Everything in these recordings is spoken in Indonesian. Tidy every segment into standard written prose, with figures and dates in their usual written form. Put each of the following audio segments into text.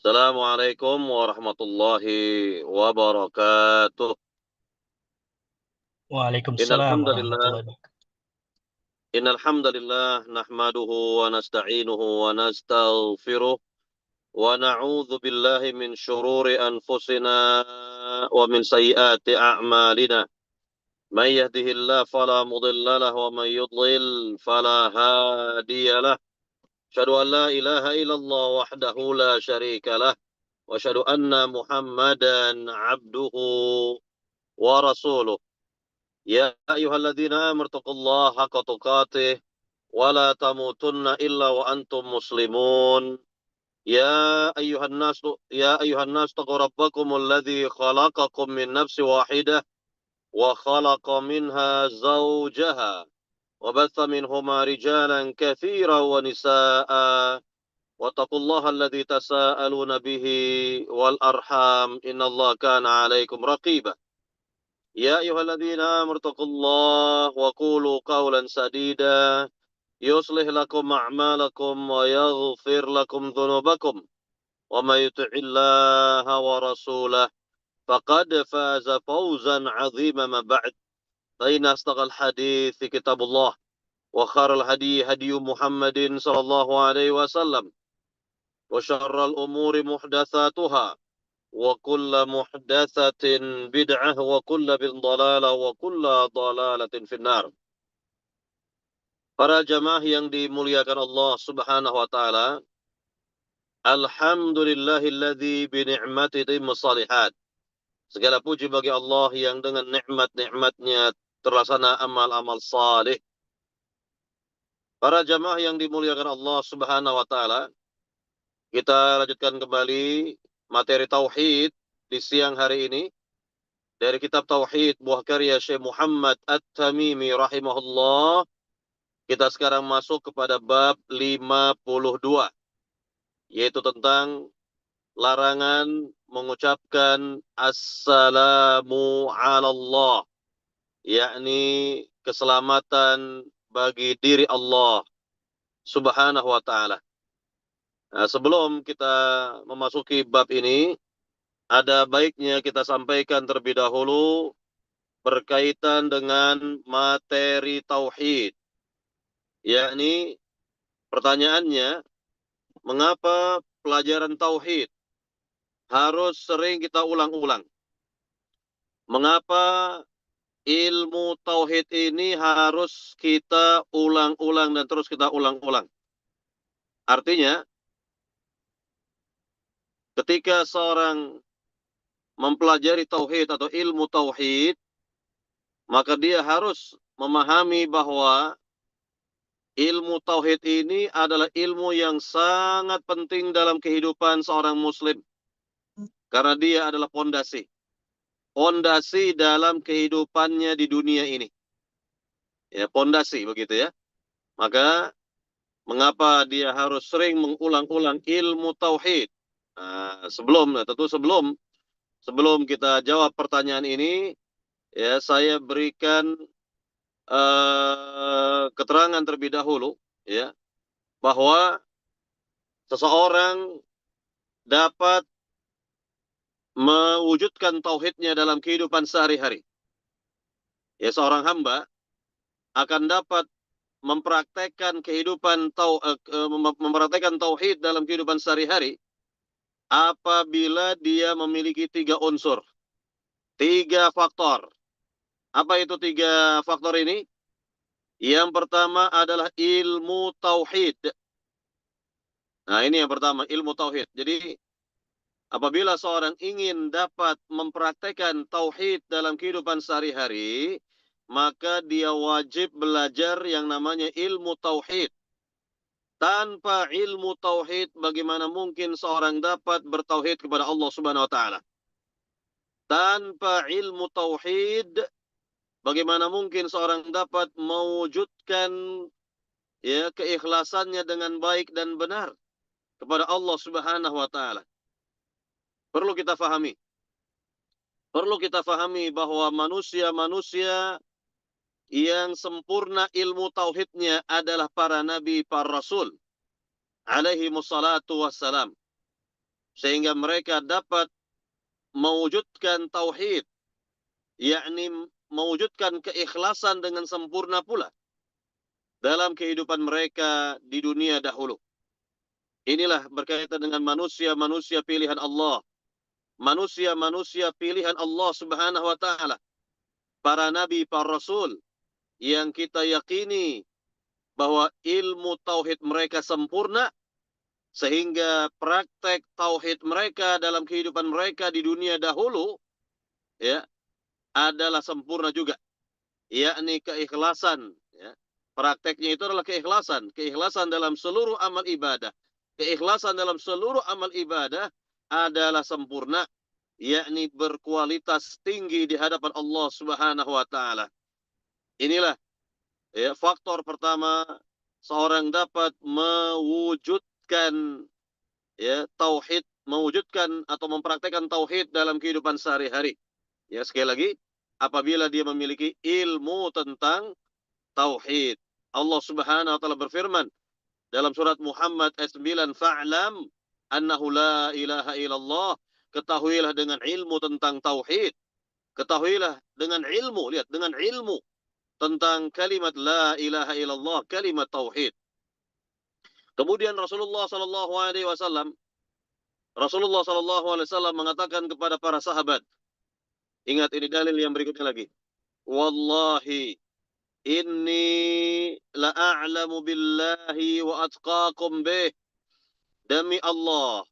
Assalamualaikum warahmatullahi wabarakatuh. Innal Waalaikumsalam hamdalillah, warahmatullahi wabarakatuh. innal hamdalillah nahmaduhu wa nasta'inuhu wa nastaghfiruh wa na'udzu billahi min shururi anfusina wa min sayyiati a'malina. May yahdihillahu fala mudilla lahu wa may yudlil fala hadiya lahu. Asyhadu an la ilaha illallah wahdahu la syarika lah wa asyhadu anna Muhammadan 'abduhu wa rasuluh. يا أيها الذين آمنوا اتقوا الله حق تقاته ولا تموتن إلا وأنتم مسلمون. يا أيها الناس اتقوا ربكم الذي خلقكم من نفس واحدة وخلق منها زوجها وبث منهما رجالا كثيرا ونساء واتقوا الله الذي تساءلون به والأرحام إن الله كان عليكم رقيبا. يا أيها الذين آمنوا اتقوا الله وقولوا قولا سديدا يصلح لكم أعمالكم ويغفر لكم ذنوبكم ومن يطع الله ورسوله فقد فاز فوزا عظيما. ما بعد، فإن أصدق الحديث كتاب الله وخير الهدي هدي محمد صلى الله عليه وسلم وشر الأمور محدثاتها وكل محدثة بدعة وكل ضلالة وكل ضلالة في النار. Para jamaah yang dimuliakan Allah Subhanahu wa taala, alhamdulillahilladzi bi ni'matihi shalihat. Segala puji bagi Allah yang dengan nikmat-nikmatnya terlaksana amal-amal saleh. Para jamaah yang dimuliakan Allah Subhanahu wa taala, kita lanjutkan kembali materi tauhid di siang hari ini dari kitab Tauhid buah karya Syekh Muhammad At-Tamimi rahimahullah. Kita sekarang masuk kepada bab 52, yaitu tentang larangan mengucapkan assalamu ala Allah, yakni keselamatan bagi diri Allah Subhanahu wa taala. Nah, sebelum kita memasuki bab ini, ada baiknya kita sampaikan terlebih dahulu berkaitan dengan materi tauhid, yakni pertanyaannya, mengapa pelajaran tauhid harus sering kita ulang-ulang? Mengapa ilmu tauhid ini harus kita ulang-ulang dan terus kita ulang-ulang? Artinya, ketika seorang mempelajari tauhid atau ilmu tauhid, maka dia harus memahami bahwa ilmu tauhid ini adalah ilmu yang sangat penting dalam kehidupan seorang muslim. Karena dia adalah pondasi. Pondasi dalam kehidupannya di dunia ini. Ya, pondasi begitu ya. Maka, mengapa dia harus sering mengulang-ulang ilmu tauhid? Nah, sebelum kita jawab pertanyaan ini, ya saya berikan keterangan terlebih dahulu, ya, bahwa seseorang dapat mewujudkan tauhidnya dalam kehidupan sehari-hari. Ya, seorang hamba akan dapat mempraktekkan mempraktekkan tauhid dalam kehidupan sehari-hari apabila dia memiliki 3 unsur, 3 faktor. Apa itu 3 faktor ini? Yang pertama adalah ilmu tauhid. Nah, ini yang pertama, ilmu tauhid. Jadi, apabila seorang ingin dapat mempraktekkan tauhid dalam kehidupan sehari-hari, maka dia wajib belajar yang namanya ilmu tauhid. Tanpa ilmu tauhid, bagaimana mungkin seorang dapat bertauhid kepada Allah Subhanahu wa taala? Tanpa ilmu tauhid, bagaimana mungkin seorang dapat mewujudkan ya keikhlasannya dengan baik dan benar kepada Allah Subhanahu wa taala? Perlu kita fahami. Perlu kita fahami bahwa manusia-manusia yang sempurna ilmu tauhidnya adalah para nabi, para rasul alaihi wassalatu wassalam. sehingga mereka dapat mewujudkan tauhid, yakni mewujudkan keikhlasan dengan sempurna pula dalam kehidupan mereka di dunia dahulu. Inilah berkaitan dengan manusia-manusia pilihan Allah, manusia-manusia pilihan Allah Subhanahu wa taala, para nabi, para rasul yang kita yakini bahwa ilmu tauhid mereka sempurna, sehingga praktek tauhid mereka dalam kehidupan mereka di dunia dahulu ya adalah sempurna juga, yakni keikhlasan ya. Prakteknya itu adalah keikhlasan, keikhlasan dalam seluruh amal ibadah. Keikhlasan dalam seluruh amal ibadah adalah sempurna, yakni berkualitas tinggi di hadapan Allah Subhanahu wa taala. Inilah ya faktor pertama seorang dapat mewujudkan ya tauhid, mewujudkan atau mempraktekkan tauhid dalam kehidupan sehari-hari. Ya, sekali lagi, apabila dia memiliki ilmu tentang tauhid. Allah Subhanahu wa taala berfirman dalam surat Muhammad ayat 9, "Fa'lam annahu la ilaha illallah." Ketahuilah dengan ilmu tentang tauhid. Ketahuilah dengan ilmu, lihat, dengan ilmu tentang kalimat la ilaha illallah, kalimat tauhid. Kemudian Rasulullah sallallahu alaihi wasallam mengatakan kepada para sahabat, ingat ini dalil yang berikutnya lagi. Wallahi inni la'a'lamu billahi wa atqakum bih. Demi Allah,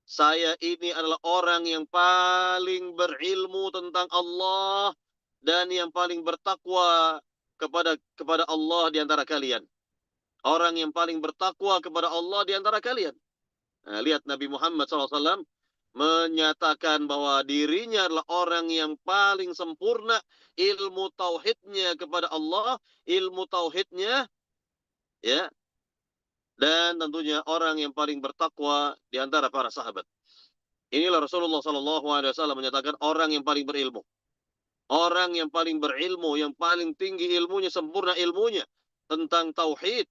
saya ini adalah orang yang paling berilmu tentang Allah dan yang paling bertakwa kepada Allah di antara kalian. Orang yang paling bertakwa kepada Allah di antara kalian. Nah, lihat Nabi Muhammad SAW menyatakan bahwa dirinya adalah orang yang paling sempurna ilmu tauhidnya kepada Allah, ilmu tauhidnya ya, dan tentunya orang yang paling bertakwa di antara para sahabat. Inilah Rasulullah SAW menyatakan orang yang paling berilmu, orang yang paling berilmu, yang paling tinggi ilmunya, sempurna ilmunya tentang tauhid.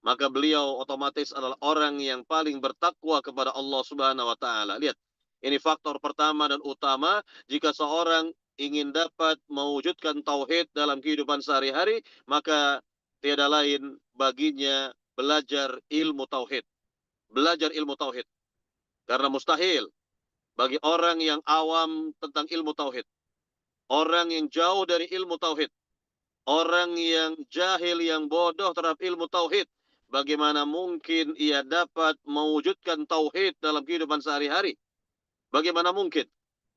Maka beliau otomatis adalah orang yang paling bertakwa kepada Allah Subhanahu wa taala. Lihat, ini faktor pertama dan utama jika seorang ingin dapat mewujudkan tauhid dalam kehidupan sehari-hari, maka tiada lain baginya belajar ilmu tauhid. Belajar ilmu tauhid. Karena mustahil bagi orang yang awam tentang ilmu tauhid, orang yang jauh dari ilmu tauhid, orang yang jahil, yang bodoh terhadap ilmu tauhid, bagaimana mungkin ia dapat mewujudkan tauhid dalam kehidupan sehari-hari? Bagaimana mungkin?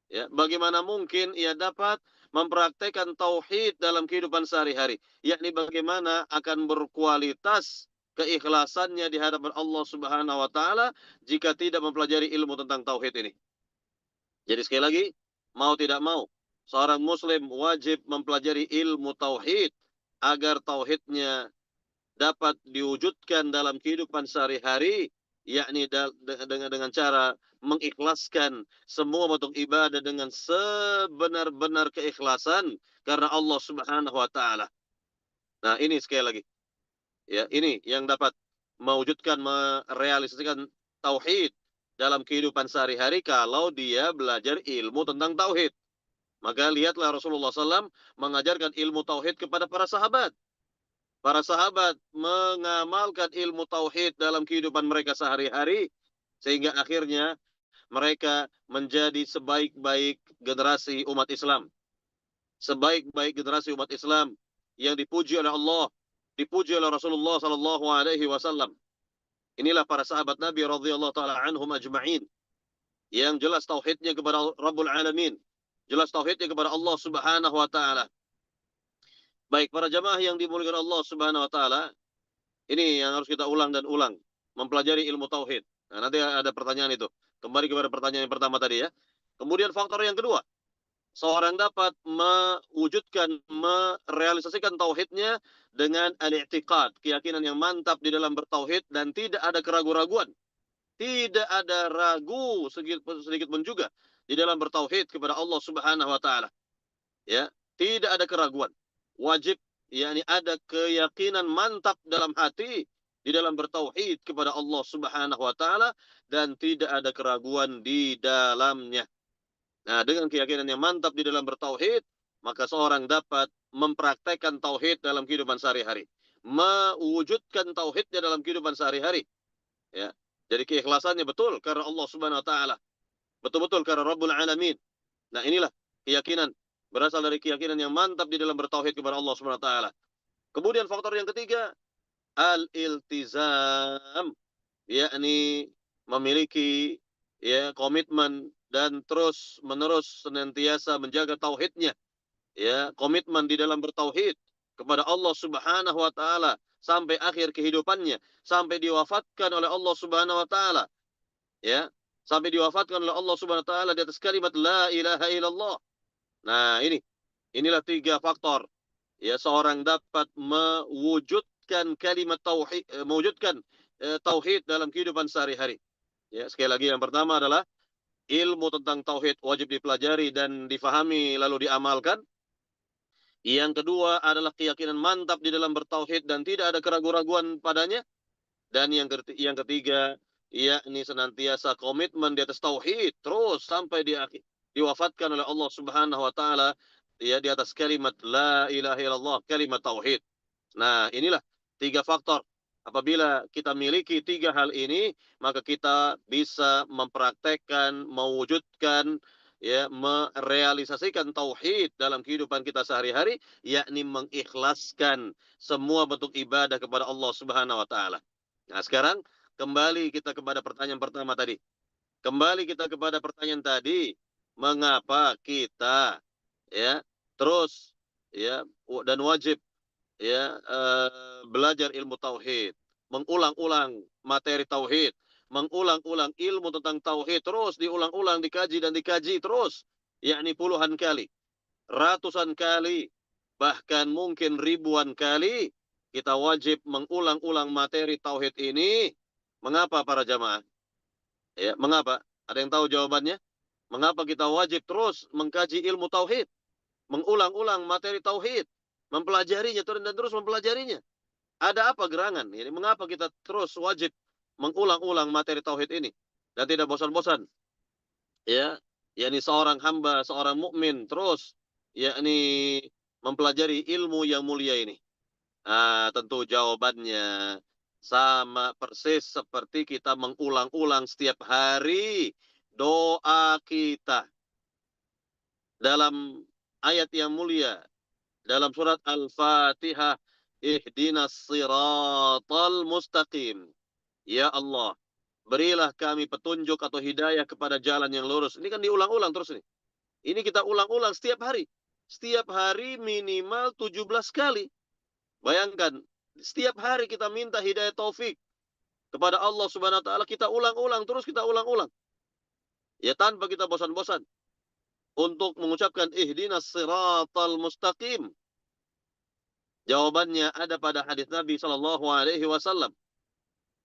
Ya, bagaimana mungkin ia dapat mempraktekkan tauhid dalam kehidupan sehari-hari? Yakni bagaimana akan berkualitas keikhlasannya di hadapan Allah Subhanahu wa taala jika tidak mempelajari ilmu tentang tauhid ini. Jadi sekali lagi, mau tidak mau, seorang muslim wajib mempelajari ilmu tauhid agar tauhidnya dapat diwujudkan dalam kehidupan sehari-hari, yakni dengan cara mengikhlaskan semua bentuk ibadah dengan sebenar-benar keikhlasan karena Allah Subhanahu wa taala. Nah, ini sekali lagi. Ya, ini yang dapat mewujudkan, merealisasikan tauhid dalam kehidupan sehari-hari kalau dia belajar ilmu tentang tauhid. Maka lihatlah Rasulullah SAW mengajarkan ilmu tauhid kepada para sahabat. Para sahabat mengamalkan ilmu tauhid dalam kehidupan mereka sehari-hari, sehingga akhirnya mereka menjadi sebaik-baik generasi umat Islam. Sebaik-baik generasi umat Islam yang dipuji oleh Allah, dipuji oleh Rasulullah sallallahu alaihi wasallam. Inilah para sahabat Nabi radhiyallahu taala anhum ajma'in yang jelas tauhidnya kepada Rabbul Alamin, jelas tauhidnya kepada Allah Subhanahu wa taala. Baik para jamaah yang dimuliakan Allah Subhanahu wa taala, ini yang harus kita ulang dan ulang, mempelajari ilmu tauhid. Nah, nanti ada pertanyaan itu. Kembali kepada pertanyaan yang pertama tadi ya. Kemudian faktor yang kedua, seorang dapat mewujudkan, merealisasikan tauhidnya dengan al-i'tiqad, keyakinan yang mantap di dalam bertauhid dan tidak ada keraguan-raguan. Tidak ada ragu sedikit pun juga di dalam bertauhid kepada Allah Subhanahu wa taala. Ya, tidak ada keraguan. Wajib yakni ada keyakinan mantap dalam hati di dalam bertauhid kepada Allah Subhanahu wa taala dan tidak ada keraguan di dalamnya. Nah, dengan keyakinan yang mantap di dalam bertauhid, maka seorang dapat mempraktekkan tauhid dalam kehidupan sehari-hari, mewujudkan tauhidnya dalam kehidupan sehari-hari, ya. Jadi keikhlasannya betul karena Allah Subhanahu wa taala, betul-betul karena Rabbul Alamin. Nah, inilah keyakinan berasal dari keyakinan yang mantap di dalam bertauhid kepada Allah Subhanahu wa taala. Kemudian faktor yang ketiga, al-iltizam, yakni memiliki ya komitmen dan terus menerus senantiasa menjaga tauhidnya, ya, komitmen di dalam bertauhid kepada Allah Subhanahu wa taala sampai akhir kehidupannya, sampai diwafatkan oleh Allah Subhanahu wa taala, ya, sampai diwafatkan oleh Allah Subhanahu wa taala di atas kalimat la ilaha illallah. Nah, inilah tiga faktor, ya, seorang dapat mewujudkan kalimat tauhid, mewujudkan tauhid dalam kehidupan sehari-hari. Ya, sekali lagi yang pertama adalah ilmu tentang tauhid wajib dipelajari dan difahami lalu diamalkan. Yang kedua adalah keyakinan mantap di dalam bertauhid dan tidak ada keraguan-raguan padanya. Dan yang ketiga, yakni senantiasa komitmen di atas tauhid terus sampai diwafatkan oleh Allah Subhanahu wa taala, ya, di atas kalimat la ilaha illallah, kalimat tauhid. Nah, inilah tiga faktor. Apabila kita miliki tiga hal ini, maka kita bisa mempraktekkan, mewujudkan, ya, merealisasikan tauhid dalam kehidupan kita sehari-hari, yakni mengikhlaskan semua bentuk ibadah kepada Allah Subhanahu wa taala. Nah, sekarang kembali kita kepada pertanyaan pertama tadi. Kembali kita kepada pertanyaan tadi, mengapa kita, ya, terus, ya, dan wajib, ya, belajar ilmu tauhid, mengulang-ulang materi tauhid, mengulang-ulang ilmu tentang tauhid, terus diulang-ulang, dikaji dan dikaji terus, yakni puluhan kali, ratusan kali, bahkan mungkin ribuan kali kita wajib mengulang-ulang materi tauhid ini. Mengapa para jamaah? Ya, mengapa? Ada yang tahu jawabannya? Mengapa kita wajib terus mengkaji ilmu tauhid, mengulang-ulang materi tauhid, mempelajarinya dan terus mempelajarinya? Ada apa gerangan? Ini mengapa kita terus wajib mengulang-ulang materi tauhid ini dan tidak bosan-bosan? Ya, yakni seorang hamba, seorang mukmin terus yakni mempelajari ilmu yang mulia ini. Tentu jawabannya sama persis seperti kita mengulang-ulang setiap hari doa kita dalam ayat yang mulia dalam surat Al-Fatihah, ihdinas siratal mustaqim. Ya Allah, berilah kami petunjuk atau hidayah kepada jalan yang lurus. Ini kan diulang-ulang terus nih. Ini kita ulang-ulang setiap hari. Setiap hari minimal 17 kali. Bayangkan, setiap hari kita minta hidayah taufik kepada Allah Subhanahu wa taala, kita ulang-ulang terus, kita ulang-ulang. Ya, tanpa kita bosan-bosan untuk mengucapkan ihdinas siratal mustaqim. Jawabannya ada pada hadis Nabi sallallahu alaihi wasallam,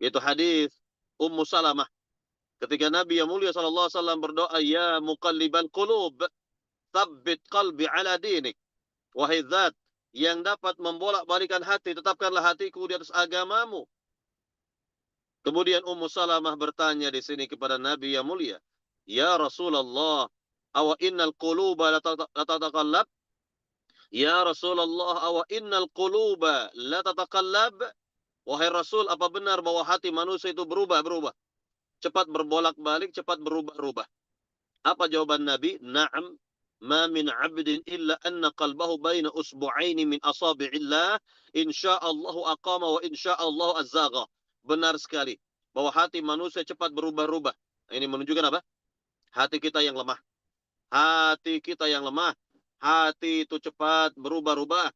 yaitu hadis Ummu Salamah. Ketika Nabi yang mulia sallallahu alaihi wasallam berdoa, ya muqallibal qulub, tsabbit qalbi ala dinik. Wahai zat yang dapat membolak-balikan hati, tetapkanlah hatiku di atas agamamu. Kemudian Ummu Salamah bertanya di sini kepada Nabi yang mulia, ya Rasulullah, awa innal quluba latataqallab? Ya Rasulullah, awa innal quluba latataqallab? Wahai Rasul, apa benar bahwa hati manusia itu berubah-berubah? Cepat berbolak-balik, cepat berubah-ubah. Apa jawaban Nabi? Na'am, ma min 'abdin illa anna qalbahu baina usbu'aini min asabi'illah, insyaallahu aqama wa insyaallahu azzaga. Benar sekali bahwa hati manusia cepat berubah-ubah. Ini menunjukkan apa? Hati kita yang lemah. Hati kita yang lemah. Hati itu cepat berubah-ubah.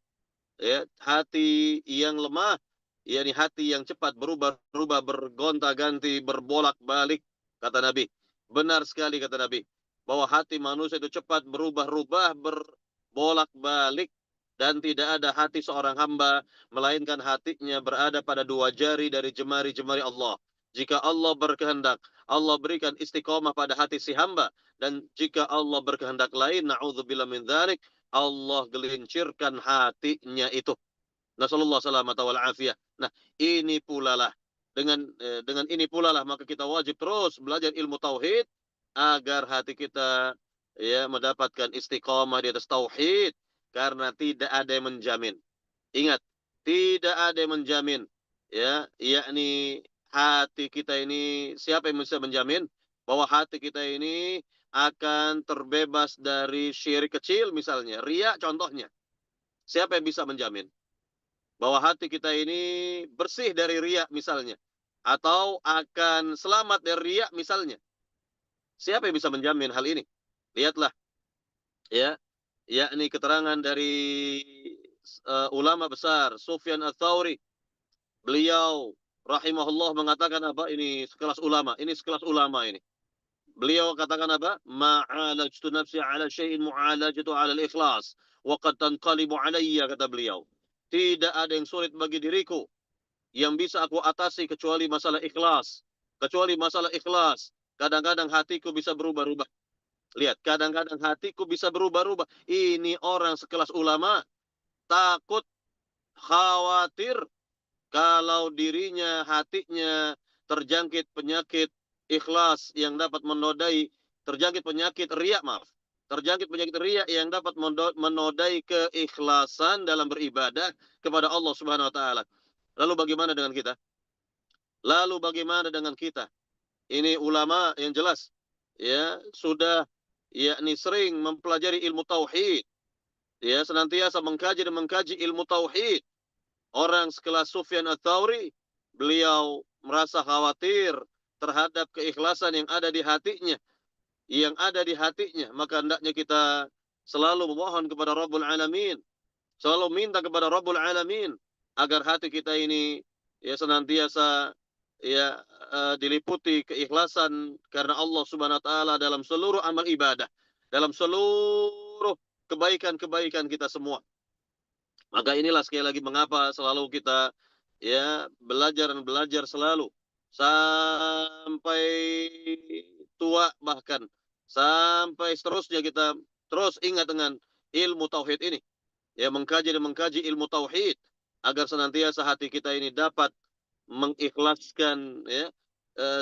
Ya, hati yang lemah, yakni hati yang cepat berubah-ubah, bergonta-ganti, berbolak-balik, kata Nabi. Benar sekali kata Nabi, bahwa hati manusia itu cepat berubah-ubah, berbolak-balik, dan tidak ada hati seorang hamba melainkan hatinya berada pada dua jari dari jemari-jemari Allah. Jika Allah berkehendak, Allah berikan istiqomah pada hati si hamba, dan jika Allah berkehendak lain, na'udzubillah min dzalik, Allah gelincirkan hatinya itu. Nasallallahu salamata wal afiyah. Nah, ini pula lah dengan ini pula lah maka kita wajib terus belajar ilmu tauhid agar hati kita ya mendapatkan istiqomah di atas tauhid karena tidak ada yang menjamin. Ingat, tidak ada yang menjamin ya, yakni hati kita ini siapa yang bisa menjamin bahwa hati kita ini akan terbebas dari syirik kecil misalnya, riya contohnya. Siapa yang bisa menjamin bahwa hati kita ini bersih dari riya misalnya atau akan selamat dari riya misalnya? Siapa yang bisa menjamin hal ini? Lihatlah ya, yakni keterangan dari ulama besar Sufyan Ats-Tsauri. Beliau rahimahullah mengatakan apa? Ini sekelas ulama, ini sekelas ulama ini. Beliau katakan apa? Ma'alajtu nafsi ala syai'in mu'alajatu ala al-ikhlas. Wa qad tanqalibu alayya, kata beliau. Tidak ada yang sulit bagi diriku yang bisa aku atasi kecuali masalah ikhlas. Kecuali masalah ikhlas. Kadang-kadang hatiku bisa berubah-ubah. Lihat, kadang-kadang hatiku bisa berubah-ubah. Ini orang sekelas ulama takut, khawatir kalau dirinya, hatinya terjangkit penyakit ikhlas yang dapat menodai, terjangkit penyakit riya, maaf. Terjangkit penyakit riya yang dapat menodai keikhlasan dalam beribadah kepada Allah Subhanahu wa taala. Lalu bagaimana dengan kita? Lalu bagaimana dengan kita? Ini ulama yang jelas ya, sudah yakni sering mempelajari ilmu tauhid, ya senantiasa mengkaji dan mengkaji ilmu tauhid. Orang sekelas Sufyan Ats-Tsauri, beliau merasa khawatir terhadap keikhlasan yang ada di hatinya, maka hendaknya kita selalu memohon kepada Rabbul Alamin, selalu minta kepada Rabbul Alamin agar hati kita ini ya senantiasa ya diliputi keikhlasan karena Allah Subhanahu wa taala dalam seluruh amal ibadah, dalam seluruh kebaikan-kebaikan kita semua. Maka inilah sekali lagi mengapa selalu kita ya belajar dan belajar selalu sampai tua, bahkan sampai seterusnya kita terus ingat dengan ilmu tauhid ini. Ya mengkaji dan mengkaji ilmu tauhid agar senantiasa hati kita ini dapat mengikhlaskan ya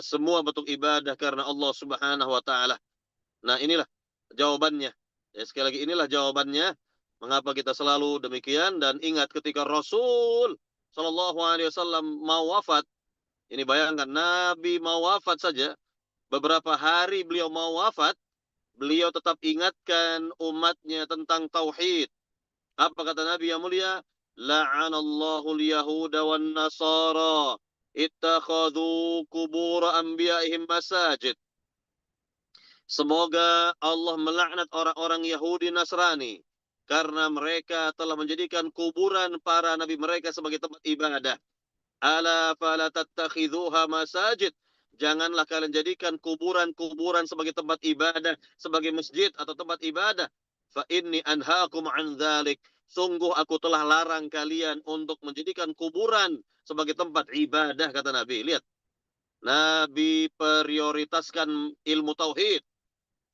semua bentuk ibadah karena Allah Subhanahu wa taala. Nah, inilah jawabannya. Ya, sekali lagi inilah jawabannya mengapa kita selalu demikian. Dan ingat ketika Rasul Shallallahu alaihi wasallam mau wafat, ini bayangkan Nabi mau wafat saja, beberapa hari beliau mau wafat, beliau tetap ingatkan umatnya tentang tauhid. Apa kata Nabi yang mulia? La'anallahu al-yahuda wan nasara ittakhadhu qubur anbiya'ihim masajid. Semoga Allah melaknat orang-orang Yahudi Nasrani karena mereka telah menjadikan kuburan para nabi mereka sebagai tempat ibadah. Ala fala tattakhidhuha masajid. Janganlah kalian jadikan kuburan-kuburan sebagai tempat ibadah, sebagai masjid atau tempat ibadah. Fa inni anhaakum an dzalik. Sungguh aku telah larang kalian untuk menjadikan kuburan sebagai tempat ibadah, kata Nabi. Lihat, Nabi prioritaskan ilmu tauhid.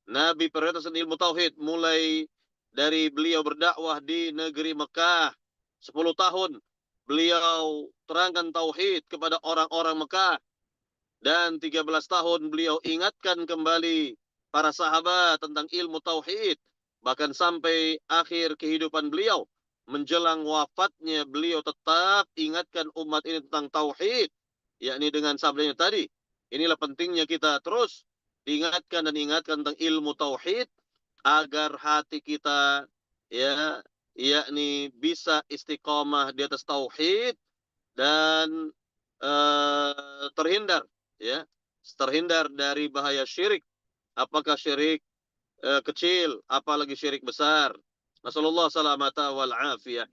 Nabi prioritaskan ilmu tauhid mulai dari beliau berdakwah di negeri Mekah 10 tahun. Beliau terangkan tauhid kepada orang-orang Mekah, dan 13 tahun beliau ingatkan kembali para sahabat tentang ilmu tauhid. Bahkan sampai akhir kehidupan beliau, menjelang wafatnya beliau tetap ingatkan umat ini tentang tauhid, yakni dengan sabdanya tadi. Inilah pentingnya kita terus diingatkan dan ingatkan tentang ilmu tauhid agar hati kita ya yakni bisa istiqomah di atas tauhid dan terhindar ya terhindar dari bahaya syirik, apakah syirik kecil apalagi syirik besar. Nasallallahu salamata wal afiyah.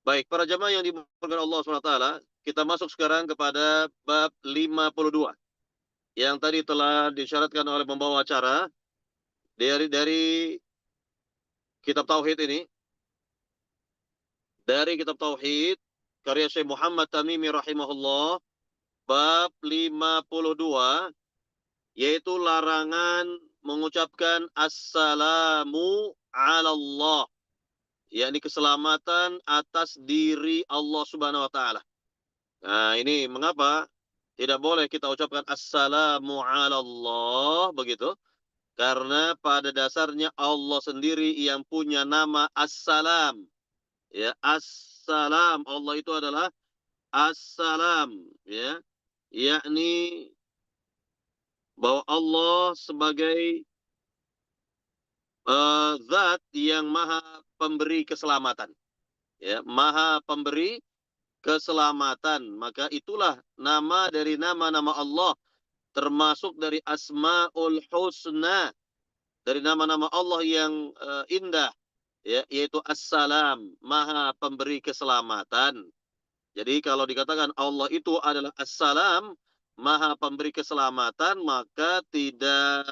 Baik, para jamaah yang dimuliakan Allah SWT, kita masuk sekarang kepada bab 52 yang tadi telah disyaratkan oleh pembawa acara dari kitab tauhid ini, dari kitab tauhid karya Syekh Muhammad Tamimi rahimahullah, bab 52, yaitu larangan mengucapkan assalamu ala Allah, yakni keselamatan atas diri Allah Subhanahu wa taala. Nah, ini mengapa tidak boleh kita ucapkan assalamu ala Allah begitu? Karena pada dasarnya Allah sendiri yang punya nama Assalam. Ya, Assalam. Allah itu adalah Assalam, ya. Yakni bahwa Allah sebagai zat yang maha pemberi keselamatan. Ya, maha pemberi keselamatan. Maka itulah nama dari nama-nama Allah, termasuk dari Asmaul Husna, dari nama-nama Allah yang indah, ya, yaitu Assalam, maha pemberi keselamatan. Jadi kalau dikatakan Allah itu adalah Assalam, maha pemberi keselamatan, maka tidak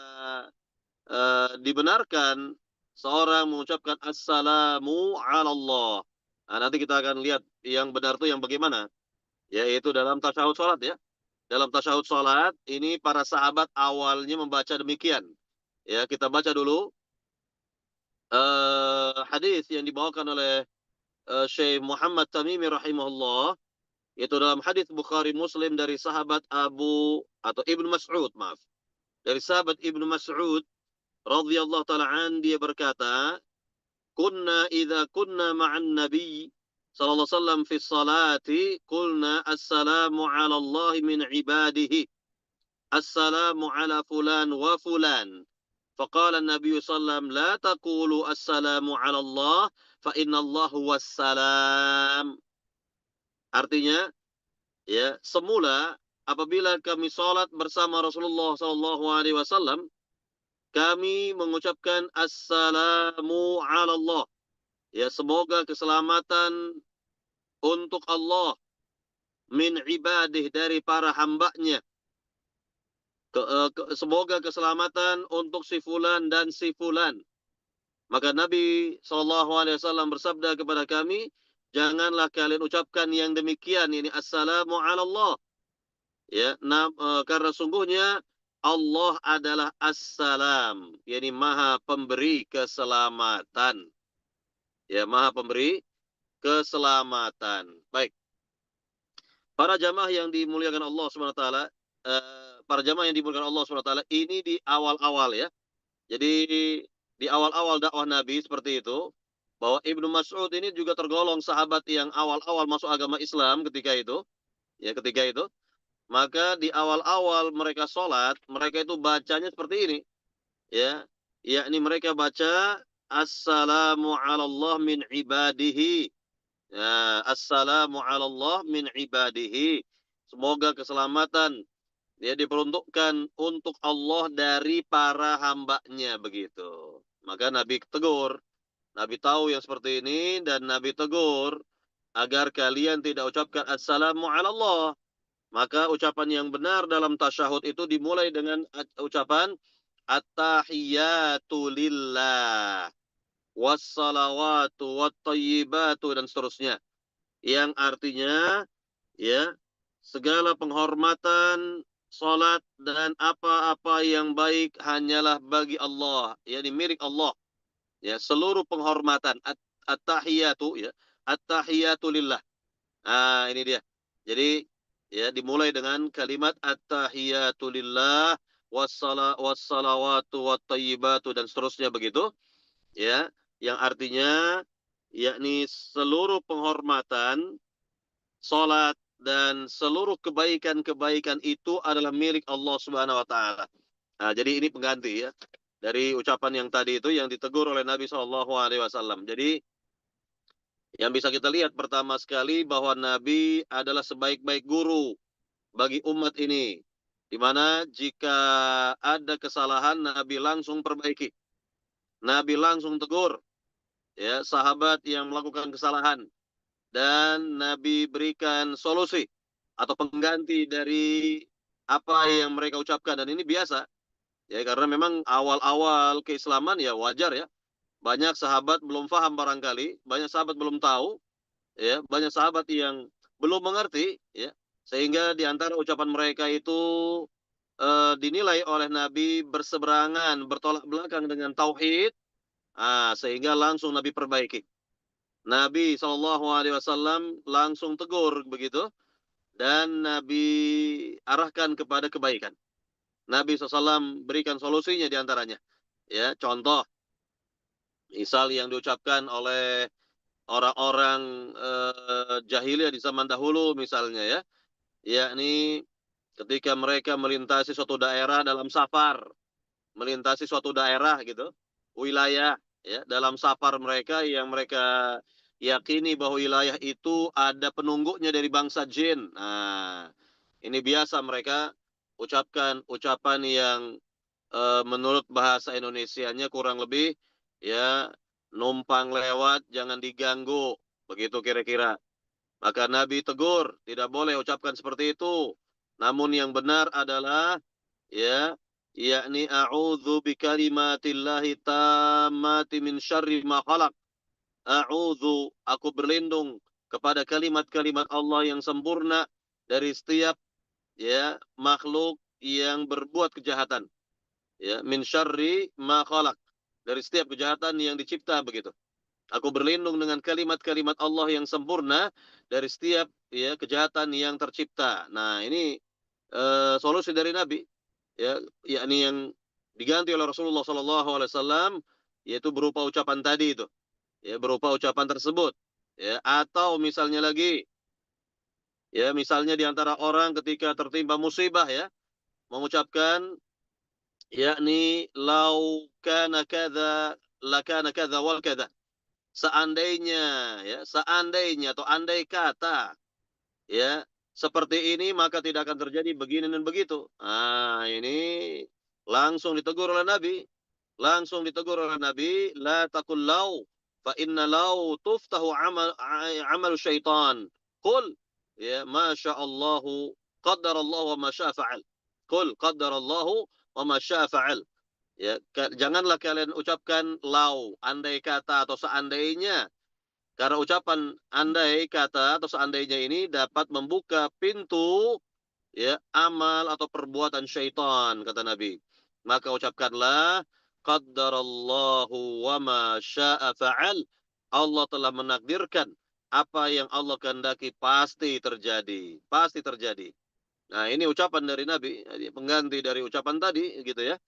dibenarkan seorang mengucapkan Assalamu ala Allah. Nah, nanti kita akan lihat yang benar itu yang bagaimana, yaitu dalam tasyahud salat, ya. Dalam tasyahud salat ini para sahabat awalnya membaca demikian. Ya, kita baca dulu hadis yang dibawakan oleh Syekh Muhammad Tamimi rahimahullah, itu dalam hadis Bukhari Muslim dari sahabat Abu atau Ibnu Mas'ud, maaf. Dari sahabat Ibnu Mas'ud radhiyallahu taala an, dia berkata, "Kunna idza kunna ma'an nabi sallallahu alaihi wasallam fi sholati qulna assalamu 'ala Allah min ibadihi. Assalamu 'ala fulan wa fulan." فقال النبي صلى الله عليه وسلم لا تقولوا السلام على الله فإن الله هو السلام. Artinya, ya, semula apabila kami sholat bersama Rasulullah Sallallahu Alaihi Wasallam, kami mengucapkan Assalamu ala Allah. Ya, semoga keselamatan untuk Allah min ibadih, dari para hambanya. Semoga keselamatan untuk si fulan dan si fulan. Maka Nabi Sallallahu Alaihi Wasallam bersabda kepada kami, janganlah kalian ucapkan yang demikian, ini Assalamu ala Allah. Ya, karena sungguhnya Allah adalah Assalam, yakni maha pemberi keselamatan. Ya, maha pemberi keselamatan. Baik. Para jamaah yang dimuliakan Allah Subhanahu wa taala, para jamaah yang dimuliakan Allah Subhanahu wa taala, ini di awal-awal, ya. Jadi di awal-awal dakwah Nabi seperti itu, bahwa Ibnu Mas'ud ini juga tergolong sahabat yang awal-awal masuk agama Islam ketika itu, ya, ketika itu. Maka di awal-awal mereka sholat, mereka itu bacanya seperti ini, ya, yakni mereka baca Assalamu ala Allah min ibadihi. Ya, Assalamu ala Allah min ibadihi. Semoga keselamatan, ya, diperuntukkan untuk Allah dari para hambanya, begitu. Maka Nabi tegur, Nabi tahu yang seperti ini, dan Nabi tegur agar kalian tidak ucapkan Assalamu ala Allah. Maka ucapan yang benar dalam tasyahud itu dimulai dengan ucapan At-tahiyyatu lillah, wassalawatu wattayyibatu, dan seterusnya. Yang artinya, ya, segala penghormatan, salat, dan apa-apa yang baik hanyalah bagi Allah, yakni milik Allah. Ya, seluruh penghormatan, at-tahiyyatu, ya, at-tahiyyatu lillah. Ah, ini dia. Jadi, ya, dimulai dengan kalimat at-tahiyatu lillah, wassalawatu wattayyibatu, dan seterusnya begitu, ya, yang artinya yakni seluruh penghormatan, salat, dan seluruh kebaikan-kebaikan itu adalah milik Allah Subhanahu wa taala. Nah, jadi ini pengganti, ya, dari ucapan yang tadi itu yang ditegur oleh Nabi Shallallahu alaihi wasallam. Jadi yang bisa kita lihat pertama sekali bahwa Nabi adalah sebaik-baik guru bagi umat ini. Di mana jika ada kesalahan, Nabi langsung perbaiki. Nabi langsung tegur, ya, sahabat yang melakukan kesalahan, dan Nabi berikan solusi atau pengganti dari apa yang mereka ucapkan. Dan ini biasa, ya, karena memang awal-awal keislaman, ya, wajar, ya. Banyak sahabat belum paham barangkali, banyak sahabat belum tahu, ya, banyak sahabat yang belum mengerti, ya, sehingga di antara ucapan mereka itu dinilai oleh Nabi berseberangan, bertolak belakang dengan tauhid, sehingga langsung Nabi perbaiki. Nabi Shallallahu Alaihi Wasallam langsung tegur begitu, dan Nabi arahkan kepada kebaikan. Nabi SAW berikan solusinya di antaranya. Ya, contoh, misal yang diucapkan oleh orang-orang jahiliyah di zaman dahulu misalnya ya, yakni ketika mereka melintasi suatu daerah dalam safar, melintasi suatu daerah gitu, wilayah ya, dalam safar mereka yang mereka yakini bahwa wilayah itu ada penunggunya dari bangsa jin. Nah, ini biasa mereka ucapkan ucapan yang menurut bahasa Indonesianya kurang lebih ya, numpang lewat jangan diganggu, begitu kira-kira. Maka Nabi tegur, tidak boleh ucapkan seperti itu. Namun yang benar adalah ya, yakni a'udzu bikalimatillahi tammati min syarri ma khalaq. A'udzu, aku berlindung kepada kalimat-kalimat Allah yang sempurna dari setiap ya makhluk yang berbuat kejahatan. Ya, min syarri ma khalaq. Dari setiap kejahatan yang dicipta begitu. Aku berlindung dengan kalimat-kalimat Allah yang sempurna dari setiap ya kejahatan yang tercipta. Nah, ini solusi dari Nabi ya, yakni yang diganti oleh Rasulullah sallallahu alaihi wasallam yaitu berupa ucapan tadi itu. Ya, berupa ucapan tersebut. Ya, atau misalnya lagi ya, misalnya di antara orang ketika tertimpa musibah ya, mengucapkan yakni lau kana kadza lakana kadza wal kadza. Seandainya ya, seandainya atau andai kata ya, seperti ini maka tidak akan terjadi begini dan begitu. Ah, ini langsung ditegur oleh Nabi, langsung ditegur oleh Nabi, la taqul law fa inna law tuftahu amal syaitan. Qul ya masyaallahu qaddarallahu wa ma syaa fa'al. Qul qaddarallahu wa ma syaa fa'al. Ya, janganlah kalian ucapkan lau, andai kata atau seandainya. Karena ucapan andai kata atau seandainya ini dapat membuka pintu ya amal atau perbuatan syaitan kata Nabi. Maka ucapkanlah qaddarallahu wa ma syaa fa'al. Allah telah menakdirkan apa yang Allah kehendaki pasti terjadi, pasti terjadi. Nah, ini ucapan dari Nabi, pengganti dari ucapan tadi gitu ya.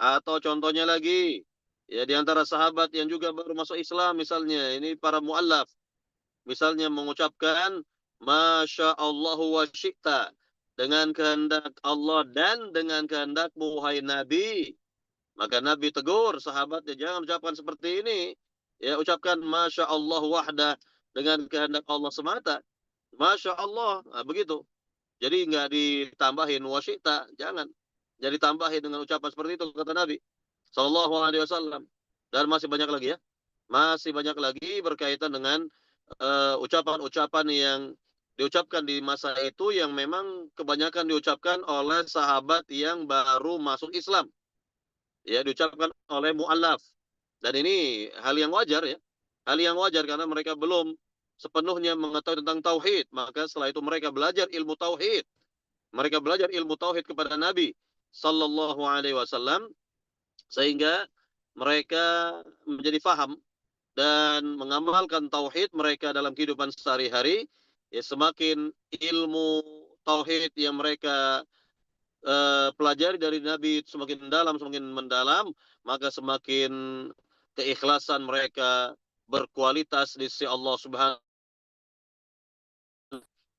Atau contohnya lagi, ya di antara sahabat yang juga baru masuk Islam misalnya, ini para mu'allaf. Misalnya mengucapkan, Masya Allahu wa syi'ta. Dengan kehendak Allah dan dengan kehendakmu, wahai Nabi. Maka Nabi tegur sahabatnya, jangan ucapkan seperti ini. Ya, ucapkan Masya Allah wahdah dengan kehendak Allah semata. Masya Allah, nah, begitu. Jadi nggak ditambahin wasyita, jangan. Jadi tambahin dengan ucapan seperti itu kata Nabi Shallallahu Alaihi Wasallam. Dan masih banyak lagi ya, masih banyak lagi berkaitan dengan ucapan-ucapan yang diucapkan di masa itu yang memang kebanyakan diucapkan oleh sahabat yang baru masuk Islam. Ya, diucapkan oleh mu'allaf. Dan ini hal yang wajar ya. Hal yang wajar karena mereka belum sepenuhnya mengetahui tentang tauhid. Maka setelah itu mereka belajar ilmu tauhid. Mereka belajar ilmu tauhid kepada Nabi sallallahu alaihi wasallam sehingga mereka menjadi faham dan mengamalkan tauhid mereka dalam kehidupan sehari-hari. Ya, semakin ilmu tauhid yang mereka pelajari dari Nabi semakin dalam, semakin mendalam, maka semakin keikhlasan mereka berkualitas di sisi Allah Subhanahu,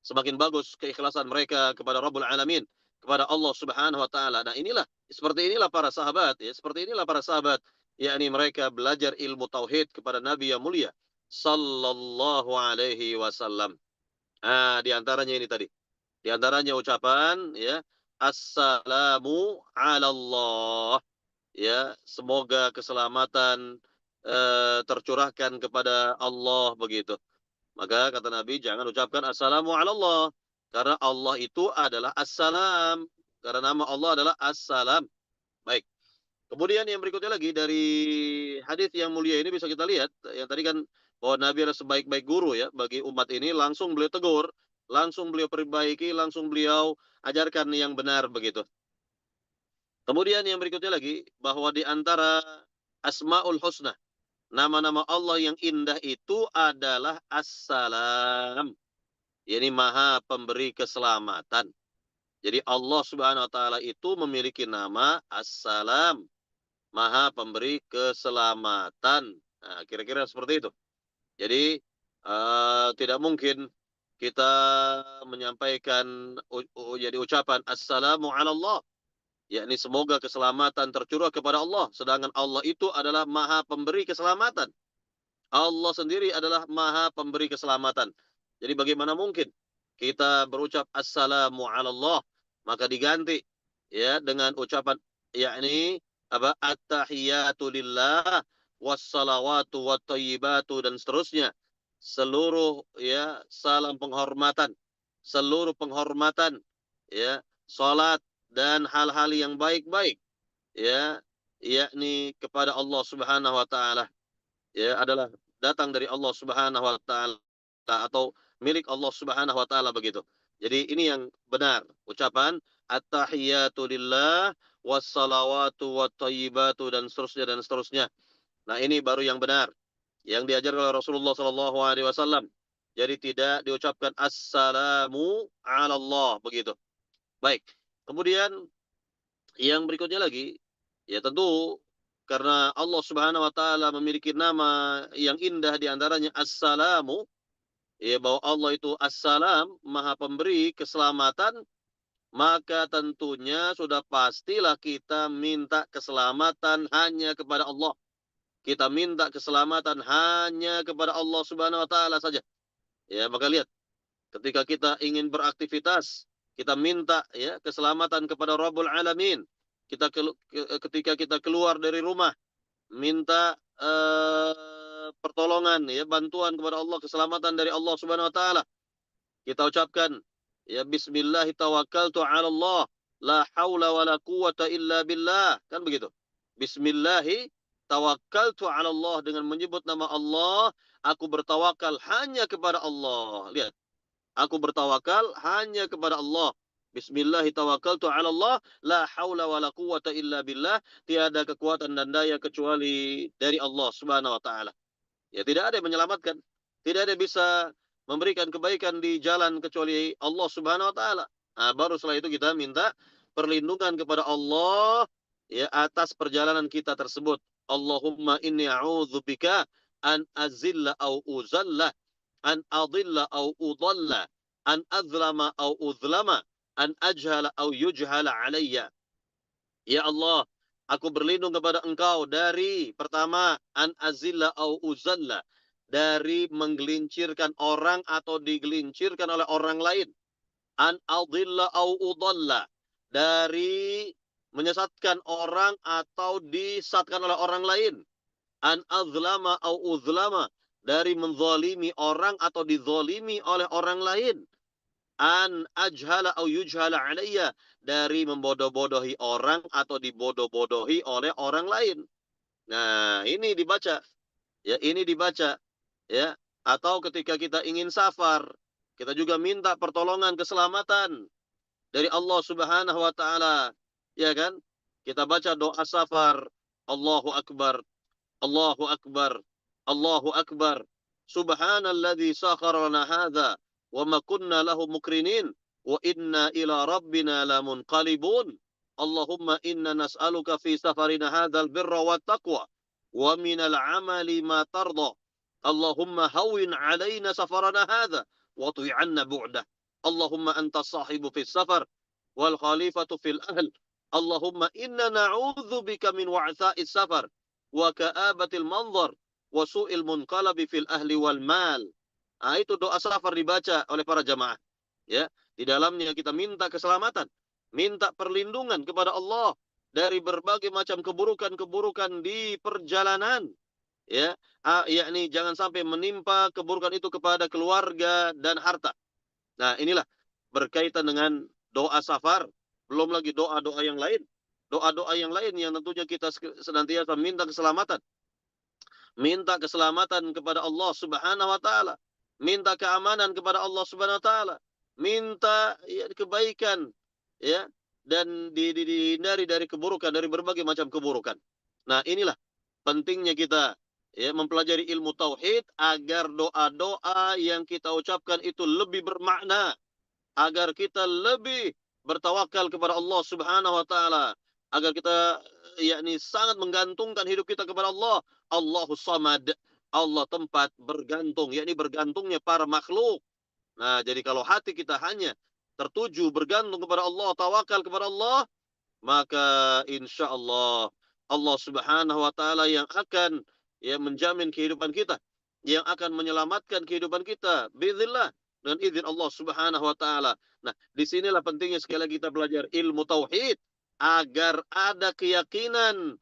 semakin bagus keikhlasan mereka kepada Rabbul Alamin, kepada Allah Subhanahu wa taala. Nah, inilah seperti inilah para sahabat ya, seperti inilah para sahabat, yakni mereka belajar ilmu tauhid kepada Nabi yang mulia sallallahu alaihi wasallam. Ah, di antaranya ini tadi. Di antaranya ucapan ya, assalamu ala Allah. Ya, semoga keselamatan tercurahkan kepada Allah begitu. Maka kata Nabi, jangan ucapkan assalamu ala Allah. Karena Allah itu adalah assalam. Karena nama Allah adalah assalam. Baik. Kemudian yang berikutnya lagi dari hadis yang mulia ini bisa kita lihat. Yang tadi kan bahwa Nabi adalah sebaik-baik guru ya bagi umat ini. Langsung beliau tegur. Langsung beliau perbaiki. Langsung beliau ajarkan yang benar begitu. Kemudian yang berikutnya lagi. Bahwa di antara Asma'ul Husna. Nama-nama Allah yang indah itu adalah Assalam. Ini Maha Pemberi Keselamatan. Jadi Allah Subhanahu wa taala itu memiliki nama As-Salam, Maha Pemberi Keselamatan. Nah, kira-kira seperti itu. Jadi tidak mungkin kita menyampaikan jadi ucapan Assalamu ala Allah, yakni semoga keselamatan tercurah kepada Allah, sedangkan Allah itu adalah Maha Pemberi Keselamatan. Allah sendiri adalah Maha Pemberi Keselamatan. Jadi bagaimana mungkin kita berucap Assalamu ala Allah, maka diganti ya dengan ucapan yakni apa at-tahiyatu lillah wassalawatu wattayyibatu dan seterusnya. Seluruh ya salam penghormatan, seluruh penghormatan ya, salat dan hal-hal yang baik-baik ya, yakni kepada Allah Subhanahu wa taala ya adalah datang dari Allah Subhanahu wa taala atau milik Allah Subhanahu wa taala begitu. Jadi ini yang benar, ucapan at-tahiyatu lillah wassalawatu wattayyibatu dan seterusnya dan seterusnya. Nah, ini baru yang benar yang diajarkan oleh Rasulullah sallallahu alaihi wasallam. Jadi tidak diucapkan assalamu ala Allah begitu. Baik. Kemudian yang berikutnya lagi, ya tentu karena Allah Subhanahu wa taala memiliki nama yang indah di antaranya As-Salamu, ya bahwa Allah itu As-Salam, Maha Pemberi keselamatan, maka tentunya sudah pastilah kita minta keselamatan hanya kepada Allah. Kita minta keselamatan hanya kepada Allah Subhanahu wa taala saja. Ya, maka lihat ketika kita ingin beraktivitas, kita minta ya keselamatan kepada Rabbul Alamin. Ketika kita keluar dari rumah, minta pertolongan ya bantuan kepada Allah, keselamatan dari Allah Subhanahu wa taala. Kita ucapkan ya bismillah tawakkaltu 'ala Allah, la haula wala quwata illa billah. Kan begitu. Bismillah tawakkaltu 'ala Allah, dengan menyebut nama Allah, aku bertawakal hanya kepada Allah. Lihat, aku bertawakal hanya kepada Allah. Bismillah tawakkaltu 'ala Allah, la haula wala quwata illa billah. Tiada kekuatan dan daya kecuali dari Allah Subhanahu wa taala. Ya tidak ada yang menyelamatkan, tidak ada yang bisa memberikan kebaikan di jalan kecuali Allah Subhanahu wa taala. Nah, baru setelah itu kita minta perlindungan kepada Allah ya atas perjalanan kita tersebut. Allahumma inni a'udzubika an azilla au uzalla, an adilla au udalla, an azlama au uzlama, an ajhala au yujhala alayya. Ya Allah, aku berlindung kepada Engkau dari pertama an azilla au uzalla, dari menggelincirkan orang atau digelincirkan oleh orang lain. An adilla au udalla, dari menyesatkan orang atau disesatkan oleh orang lain. An azlama au uzlama, dari menzalimi orang atau dizalimi oleh orang lain. An ajhala au yujhala alayya, dari membodoh-bodohi orang atau dibodoh-bodohi oleh orang lain. Nah, ini dibaca. Ya, ini dibaca. Ya, atau ketika kita ingin safar, kita juga minta pertolongan keselamatan dari Allah Subhanahu wa taala. Ya kan? Kita baca doa safar. Allahu akbar. Allahu akbar. Allahu akbar. Subhanalladzi sakhkhara lana hadza wa ma kunna lahu mukrinin wa inna ila rabbina lamunqalibun. Allahumma inna nas'aluka fi safarina hadzal birra wat taqwa wa minal amali ma tarda. Allahumma hawwin 'alaina safarana hadza wa tu'anna bu'dah. Allahumma anta sahibu fis safar wal khalifatu fil ahl. Allahumma inna na'udzu bika min wa'tha'is safar wa ka'abatil manzar wa su'il munqalabi fil ahli wal mal. Nah, itu doa safar dibaca oleh para jamaah. Ya, di dalamnya kita minta keselamatan, minta perlindungan kepada Allah dari berbagai macam keburukan-keburukan di perjalanan. Ya, yakni jangan sampai menimpa keburukan itu kepada keluarga dan harta. Nah, inilah berkaitan dengan doa safar, belum lagi doa-doa yang lain. Doa-doa yang lain yang tentunya kita senantiasa minta keselamatan. Minta keselamatan kepada Allah Subhanahu wa taala. Minta keamanan kepada Allah Subhanahu wa taala. Minta ya, kebaikan ya dan dihindari dari keburukan, dari berbagai macam keburukan. Nah, inilah pentingnya kita ya, mempelajari ilmu tauhid agar doa-doa yang kita ucapkan itu lebih bermakna, agar kita lebih bertawakal kepada Allah Subhanahu wa taala, agar kita yakni sangat menggantungkan hidup kita kepada Allah. Allahus Samad, Allah tempat bergantung, yakni bergantungnya para makhluk. Nah, jadi kalau hati kita hanya tertuju bergantung kepada Allah, tawakal kepada Allah, maka insya Allah Allah Subhanahu wa taala yang akan menjamin kehidupan kita, yang akan menyelamatkan kehidupan kita biiznillah, dengan izin Allah Subhanahu wa taala. Nah, disinilah pentingnya sekali lagi kita belajar ilmu tauhid agar ada keyakinan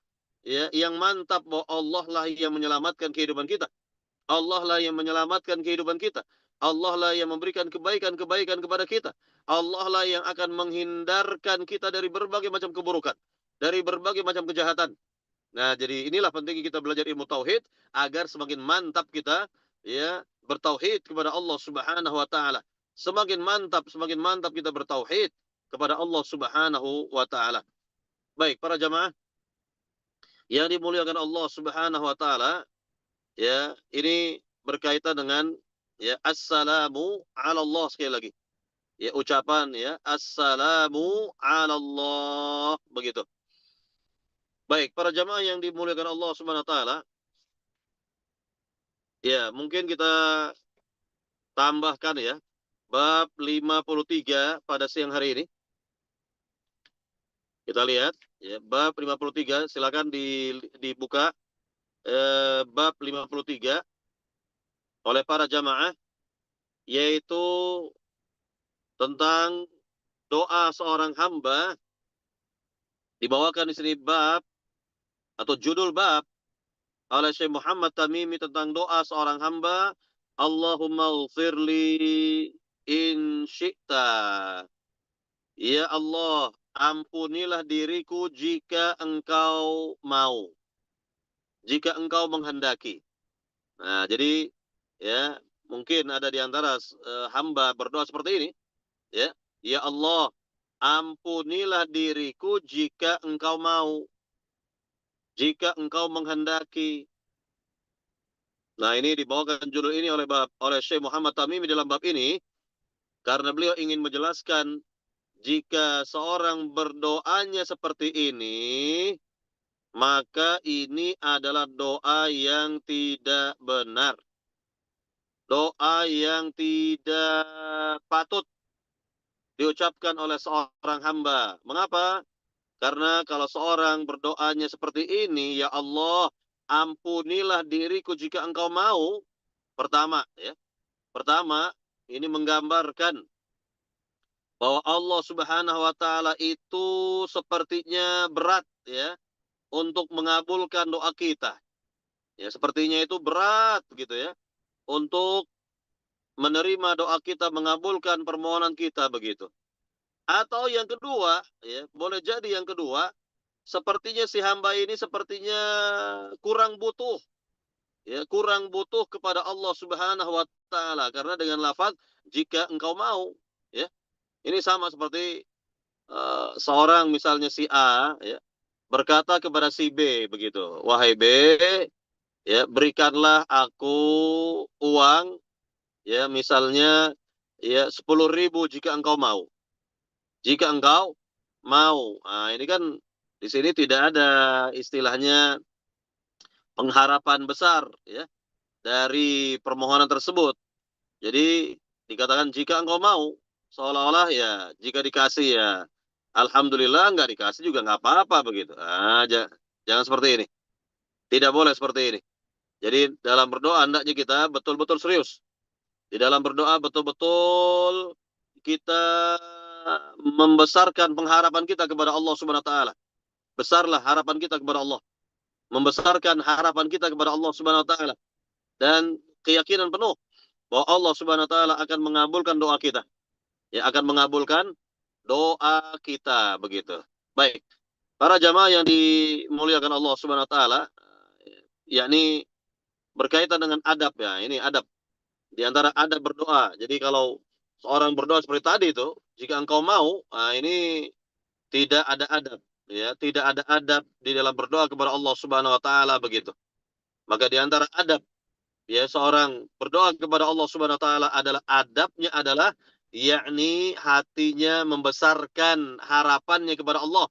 yang mantap bahwa Allah lah yang menyelamatkan kehidupan kita. Allah lah yang menyelamatkan kehidupan kita. Allah lah yang memberikan kebaikan-kebaikan kepada kita. Allah lah yang akan menghindarkan kita dari berbagai macam keburukan, dari berbagai macam kejahatan. Nah, jadi inilah pentingnya kita belajar ilmu tauhid agar semakin mantap kita bertauhid kepada Allah Subhanahu wa taala. Semakin mantap kita bertauhid kepada Allah Subhanahu wa taala. Baik, para jamaah yang dimuliakan Allah Subhanahu wa taala, ini berkaitan dengan assalamu ala Allah sekali lagi. Ucapan assalamu ala Allah begitu. Baik, para jamaah yang dimuliakan Allah Subhanahu wa taala, mungkin kita tambahkan bab 53 pada siang hari ini. Kita lihat bab 53, silakan dibuka bab 53 oleh para jamaah, yaitu tentang doa seorang hamba. Dibawakan di sini bab atau judul bab oleh Syekh Muhammad Tamimi tentang doa seorang hamba, Allahumma ghfirli in syi'ta. Ya Allah, ampunilah diriku jika engkau mau, jika engkau menghendaki. Nah, jadi mungkin ada di antara hamba berdoa seperti ini, ya Allah, ampunilah diriku jika engkau mau, jika engkau menghendaki. Nah, ini dibawakan judul ini oleh Syekh Muhammad Tamimi dalam bab ini karena beliau ingin menjelaskan jika seorang berdoanya seperti ini, maka ini adalah doa yang tidak benar. Doa yang tidak patut diucapkan oleh seorang hamba. Mengapa? Karena kalau seorang berdoanya seperti ini, ya Allah, ampunilah diriku jika engkau mau. Pertama, ini menggambarkan bahwa Allah Subhanahu wa taala itu sepertinya berat untuk mengabulkan doa kita. Sepertinya itu berat gitu untuk menerima doa kita, mengabulkan permohonan kita begitu. Atau yang kedua, boleh jadi yang kedua, sepertinya si hamba ini sepertinya kurang butuh, kurang butuh kepada Allah Subhanahu wa taala karena dengan lafaz jika engkau mau, ini sama seperti seorang misalnya si A berkata kepada si B begitu, wahai B, berikanlah aku uang misalnya 10.000 jika engkau mau. Jika engkau mau. Nah, ini kan di sini tidak ada istilahnya pengharapan besar dari permohonan tersebut. Jadi dikatakan jika engkau mau, seolah-olah jika dikasih alhamdulillah, enggak dikasih juga enggak apa-apa begitu. Jangan seperti ini. Tidak boleh seperti ini. Jadi dalam berdoa hendaknya kita betul-betul serius. Di dalam berdoa betul-betul kita membesarkan pengharapan kita kepada Allah Subhanahu wa taala. Besarlah harapan kita kepada Allah. Membesarkan harapan kita kepada Allah Subhanahu wa taala dan keyakinan penuh bahwa Allah Subhanahu wa taala akan mengabulkan doa kita. Akan mengabulkan doa kita begitu. Baik. Para jamaah yang dimuliakan Allah Subhanahu wa taala, yakni berkaitan dengan adab ini adab. Di antara adab berdoa. Jadi kalau seorang berdoa seperti tadi itu, jika engkau mau, ini tidak ada adab, tidak ada adab di dalam berdoa kepada Allah Subhanahu wa taala begitu. Maka di antara adab ya seorang berdoa kepada Allah Subhanahu wa taala adalah adabnya adalah yakni hatinya membesarkan harapannya kepada Allah.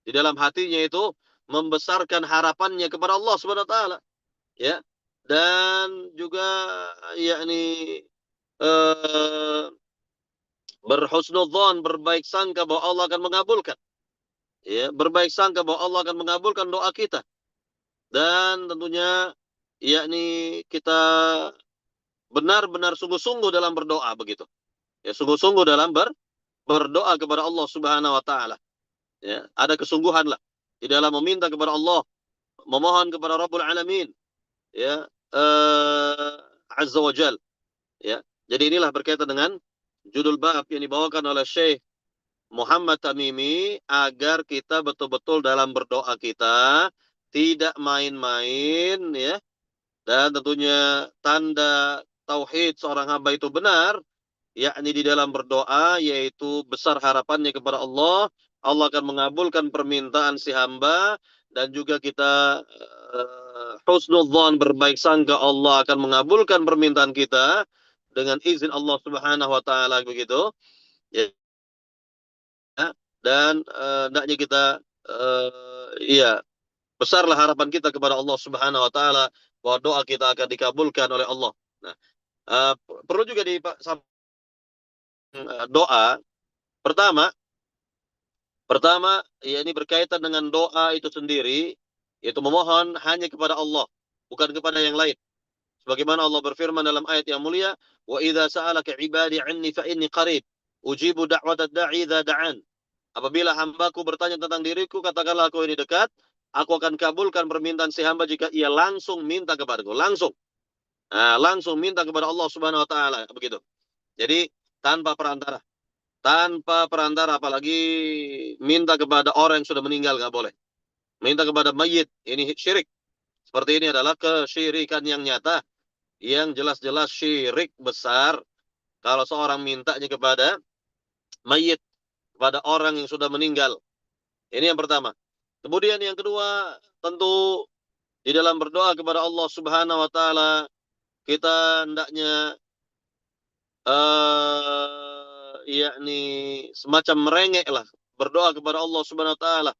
Di dalam hatinya itu membesarkan harapannya kepada Allah Subhanahu wa taala, ya. Dan juga yakni eh, berhusnudzon, berbaik sangka bahwa Allah akan mengabulkan. Ya, berbaik sangka bahwa Allah akan mengabulkan doa kita. Dan tentunya yakni kita benar-benar sungguh-sungguh dalam berdoa begitu. Ya, sungguh-sungguh dalam berdoa kepada Allah Subhanahu wa taala. Ya, ada kesungguhan lah di dalam meminta kepada Allah, memohon kepada Rabbul Alamin, ya, Azza wa Jal, ya. Jadi inilah berkaitan dengan judul bab yang dibawakan oleh Syekh Muhammad Tamimi agar kita betul-betul dalam berdoa kita tidak main-main, ya. Dan tentunya tanda tauhid seorang hamba itu benar, yakni di dalam berdoa, yaitu besar harapannya kepada Allah, Allah akan mengabulkan permintaan si hamba, dan juga kita husnudzon, berbaik sangka Allah akan mengabulkan permintaan kita dengan izin Allah Subhanahu wa taala begitu. Ya, dan hendaknya kita iya, besarlah harapan kita kepada Allah Subhanahu wa taala bahwa doa kita akan dikabulkan oleh Allah. Nah, eh, perlu juga doa pertama pertama ya ini berkaitan dengan doa itu sendiri, yaitu memohon hanya kepada Allah, bukan kepada yang lain. Sebagaimana Allah berfirman dalam ayat yang mulia, "Wa idza sa'alaka 'ibadi 'anni fa inni qarib, ujibu da'watad da'i idza da'an." Apabila hambaku bertanya tentang diriku, katakanlah aku ini dekat, aku akan kabulkan permintaan si hamba jika ia langsung minta kepadaku. Langsung. Nah, langsung minta kepada Allah Subhanahu wa taala begitu. Jadi tanpa perantara. Tanpa perantara, apalagi minta kepada orang yang sudah meninggal, nggak boleh. Minta kepada mayit, ini syirik. Seperti ini adalah kesyirikan yang nyata, yang jelas-jelas syirik besar. Kalau seorang mintanya kepada mayit, kepada orang yang sudah meninggal. Ini yang pertama. Kemudian yang kedua, tentu di dalam berdoa kepada Allah Subhanahu wa taala, kita hendaknya yakni semacam merengek lah, berdoa kepada Allah Subhanahu wa taala,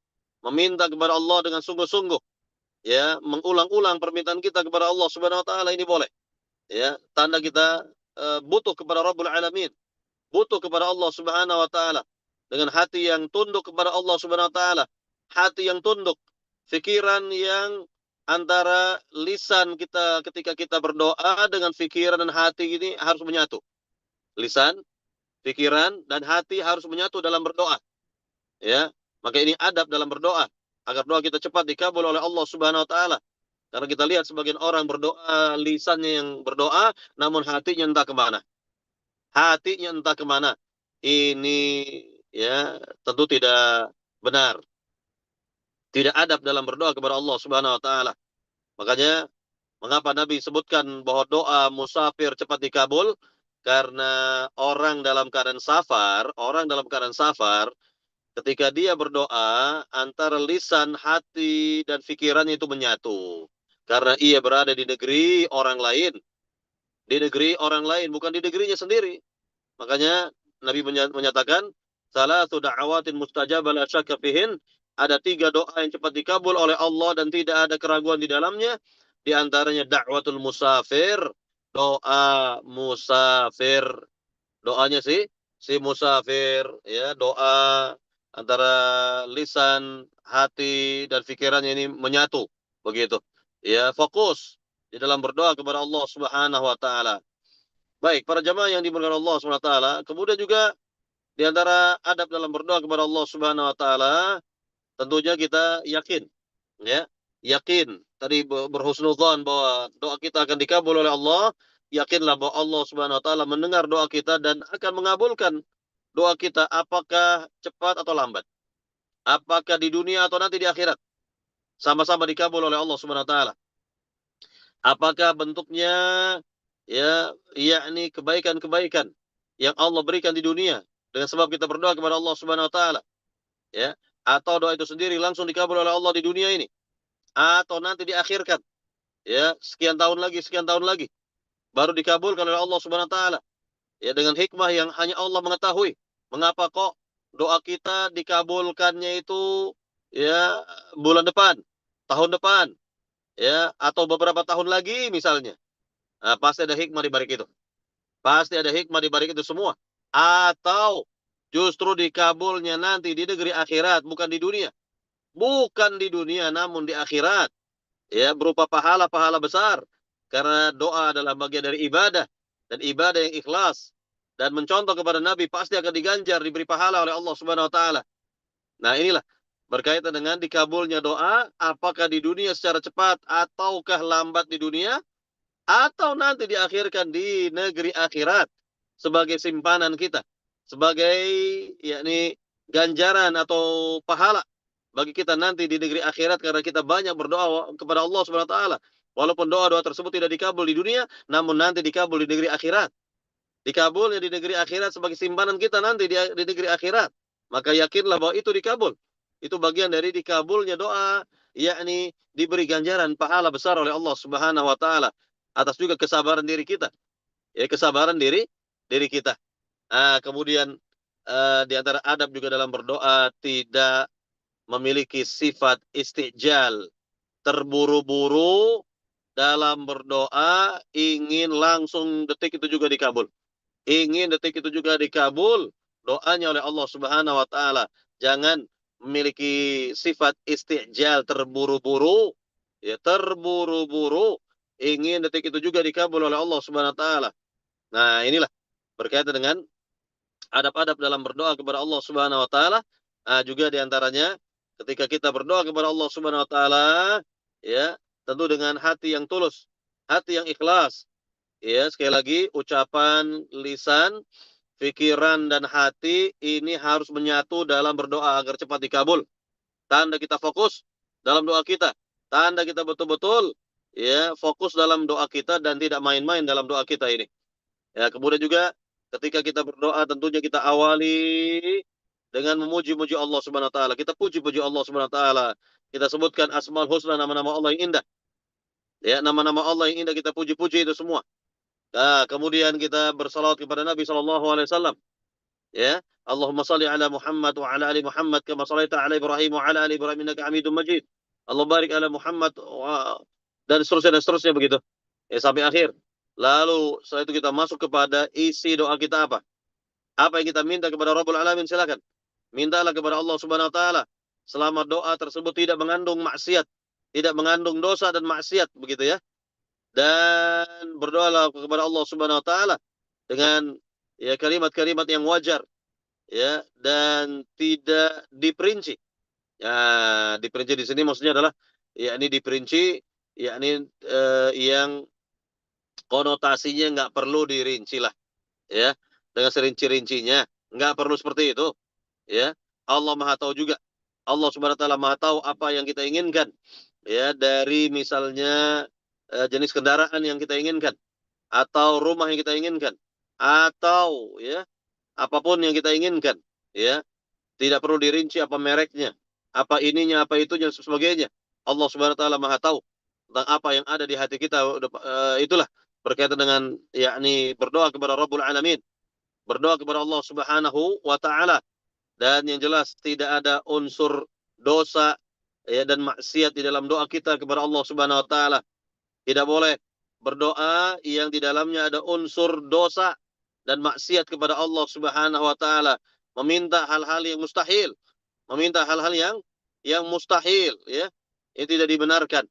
meminta kepada Allah dengan sungguh-sungguh, ya, mengulang-ulang permintaan kita kepada Allah Subhanahu wa taala, ini boleh. Ya, tanda kita butuh kepada Rabbul Alamin, butuh kepada Allah Subhanahu wa taala dengan hati yang tunduk kepada Allah Subhanahu wa taala, hati yang tunduk, pikiran yang antara lisan kita ketika kita berdoa dengan pikiran dan hati ini harus menyatu. Lisan, pikiran dan hati harus menyatu dalam berdoa. Ya, maka ini adab dalam berdoa agar doa kita cepat dikabul oleh Allah Subhanahu wa taala. Karena kita lihat sebagian orang berdoa, lisannya yang berdoa, namun hatinya entah kemana. Hatinya entah kemana. Ini ya tentu tidak benar. Tidak adab dalam berdoa kepada Allah Subhanahu wa taala. Makanya mengapa Nabi sebutkan bahwa doa musafir cepat dikabul? Karena orang dalam keadaan safar, ketika dia berdoa, antara lisan, hati, dan pikirannya itu menyatu. Karena ia berada di negeri orang lain. Di negeri orang lain, bukan di negerinya sendiri. Makanya Nabi menyatakan, salatu da'awatin mustajabah la syakka fihin. Ada 3 doa yang cepat dikabul oleh Allah dan tidak ada keraguan di dalamnya. Di antaranya da'watul musafir, doa musafir. Doanya si musafir, ya, doa antara lisan, hati, dan pikirannya ini menyatu. Begitu. Ya, fokus di dalam berdoa kepada Allah Subhanahu wa taala. Baik, para jamaah yang dimuliakan Allah Subhanahu wa taala, kemudian juga di antara adab dalam berdoa kepada Allah Subhanahu wa taala, tentunya kita yakin, ya. Yakin, tadi berhusnudzon bahwa doa kita akan dikabul oleh Allah, yakinlah bahwa Allah Subhanahu wa taala mendengar doa kita dan akan mengabulkan doa kita, apakah cepat atau lambat, apakah di dunia atau nanti di akhirat, sama-sama dikabul oleh Allah Subhanahu wa taala. Apakah bentuknya ya yakni kebaikan-kebaikan yang Allah berikan di dunia dengan sebab kita berdoa kepada Allah Subhanahu wa taala, ya, atau doa itu sendiri langsung dikabul oleh Allah di dunia ini atau nanti diakhirkan. ya, sekian tahun lagi, baru dikabulkan oleh Allah Subhanahu wa taala. Ya, dengan hikmah yang hanya Allah mengetahui. Mengapa kok doa kita dikabulkannya itu ya bulan depan, tahun depan, ya, atau beberapa tahun lagi misalnya. Nah, pasti ada hikmah di balik itu. Pasti ada hikmah di balik itu semua. Atau justru dikabulnya nanti di negeri akhirat, bukan di dunia. Bukan di dunia, namun di akhirat. Ya, berupa pahala-pahala besar. Karena doa adalah bagian dari ibadah. Dan ibadah yang ikhlas. Dan mencontoh kepada Nabi pasti akan diganjar, diberi pahala oleh Allah Subhanahu wa taala. Nah, inilah berkaitan dengan dikabulnya doa, apakah di dunia secara cepat ataukah lambat di dunia, atau nanti diakhirkan di negeri akhirat sebagai simpanan kita, sebagai yakni ganjaran atau pahala bagi kita nanti di negeri akhirat karena kita banyak berdoa kepada Allah Subhanahu wa taala. Walaupun doa-doa tersebut tidak dikabul di dunia, namun nanti dikabul di negeri akhirat. Dikabulnya di negeri akhirat sebagai simpanan kita nanti di negeri akhirat. Maka yakinlah bahwa itu dikabul. Itu bagian dari dikabulnya doa, yakni diberi ganjaran pahala besar oleh Allah Subhanahu wa taala atas juga kesabaran diri kita. Ya, kesabaran diri kita. Kemudian di antara adab juga dalam berdoa tidak memiliki sifat istijal, terburu-buru dalam berdoa, ingin langsung detik itu juga dikabul. Ingin detik itu juga dikabul doanya oleh Allah Subhanahu wa taala. Jangan memiliki sifat istijal, terburu-buru, ya, terburu-buru ingin detik itu juga dikabul oleh Allah Subhanahu wa taala. Nah, inilah berkaitan dengan adab-adab dalam berdoa kepada Allah Subhanahu wa taala. Juga diantaranya ketika kita berdoa kepada Allah Subhanahu wa taala, ya, tentu dengan hati yang tulus, hati yang ikhlas. Ya, sekali lagi ucapan lisan, pikiran dan hati ini harus menyatu dalam berdoa agar cepat dikabul. Tanda kita fokus dalam doa kita. Tanda kita betul-betul ya fokus dalam doa kita dan tidak main-main dalam doa kita ini. Ya, kemudian juga ketika kita berdoa tentunya kita awali dengan memuji-muji Allah Subhanahu wa taala. Kita puji-puji Allah Subhanahu wa taala. Kita sebutkan Asmaul Husna, nama-nama Allah yang indah. Ya, nama-nama Allah yang indah kita puji-puji itu semua. Kemudian kita bersalawat kepada Nabi sallallahu alaihi wasallam. Ya, Allahumma shalli ala Muhammad wa ala ali Muhammad kama shallaita ala Ibrahim wa ala ali Ibrahim innaka Hamidum Majid. Allah barik ala Muhammad dan seterusnya begitu. Ya, sampai akhir. Lalu setelah itu kita masuk kepada isi doa kita apa? Apa yang kita minta kepada Rabbul Alamin, silakan. Mintalah kepada Allah Subhanahu wa taala selama doa tersebut tidak mengandung maksiat, tidak mengandung dosa dan maksiat begitu ya. Dan berdoalah kepada Allah Subhanahu wa taala dengan ya kalimat-kalimat yang wajar ya dan tidak diperinci. Ya, diperinci di sini maksudnya adalah yakni diperinci yakni yang konotasinya nggak perlu dirinci lah ya dengan serinci-rincinya, nggak perlu seperti itu ya. Allah Maha tahu juga. Allah Subhanahu wa taala Maha tahu apa yang kita inginkan ya dari misalnya jenis kendaraan yang kita inginkan atau rumah yang kita inginkan atau ya apapun yang kita inginkan ya, tidak perlu dirinci apa mereknya, apa ininya, apa itunya dan sebagainya. Allah Subhanahu wa taala Maha tahu tentang apa yang ada di hati kita. Itulah berkaitan dengan yakni berdoa kepada Rabbul Alamin, berdoa kepada Allah Subhanahu wa taala, dan yang jelas tidak ada unsur dosa ya dan maksiat di dalam doa kita kepada Allah Subhanahu wa taala. Tidak boleh berdoa yang di dalamnya ada unsur dosa dan maksiat kepada Allah Subhanahu wa taala. Meminta hal-hal yang mustahil, meminta hal-hal yang mustahil ya. Ini tidak dibenarkan.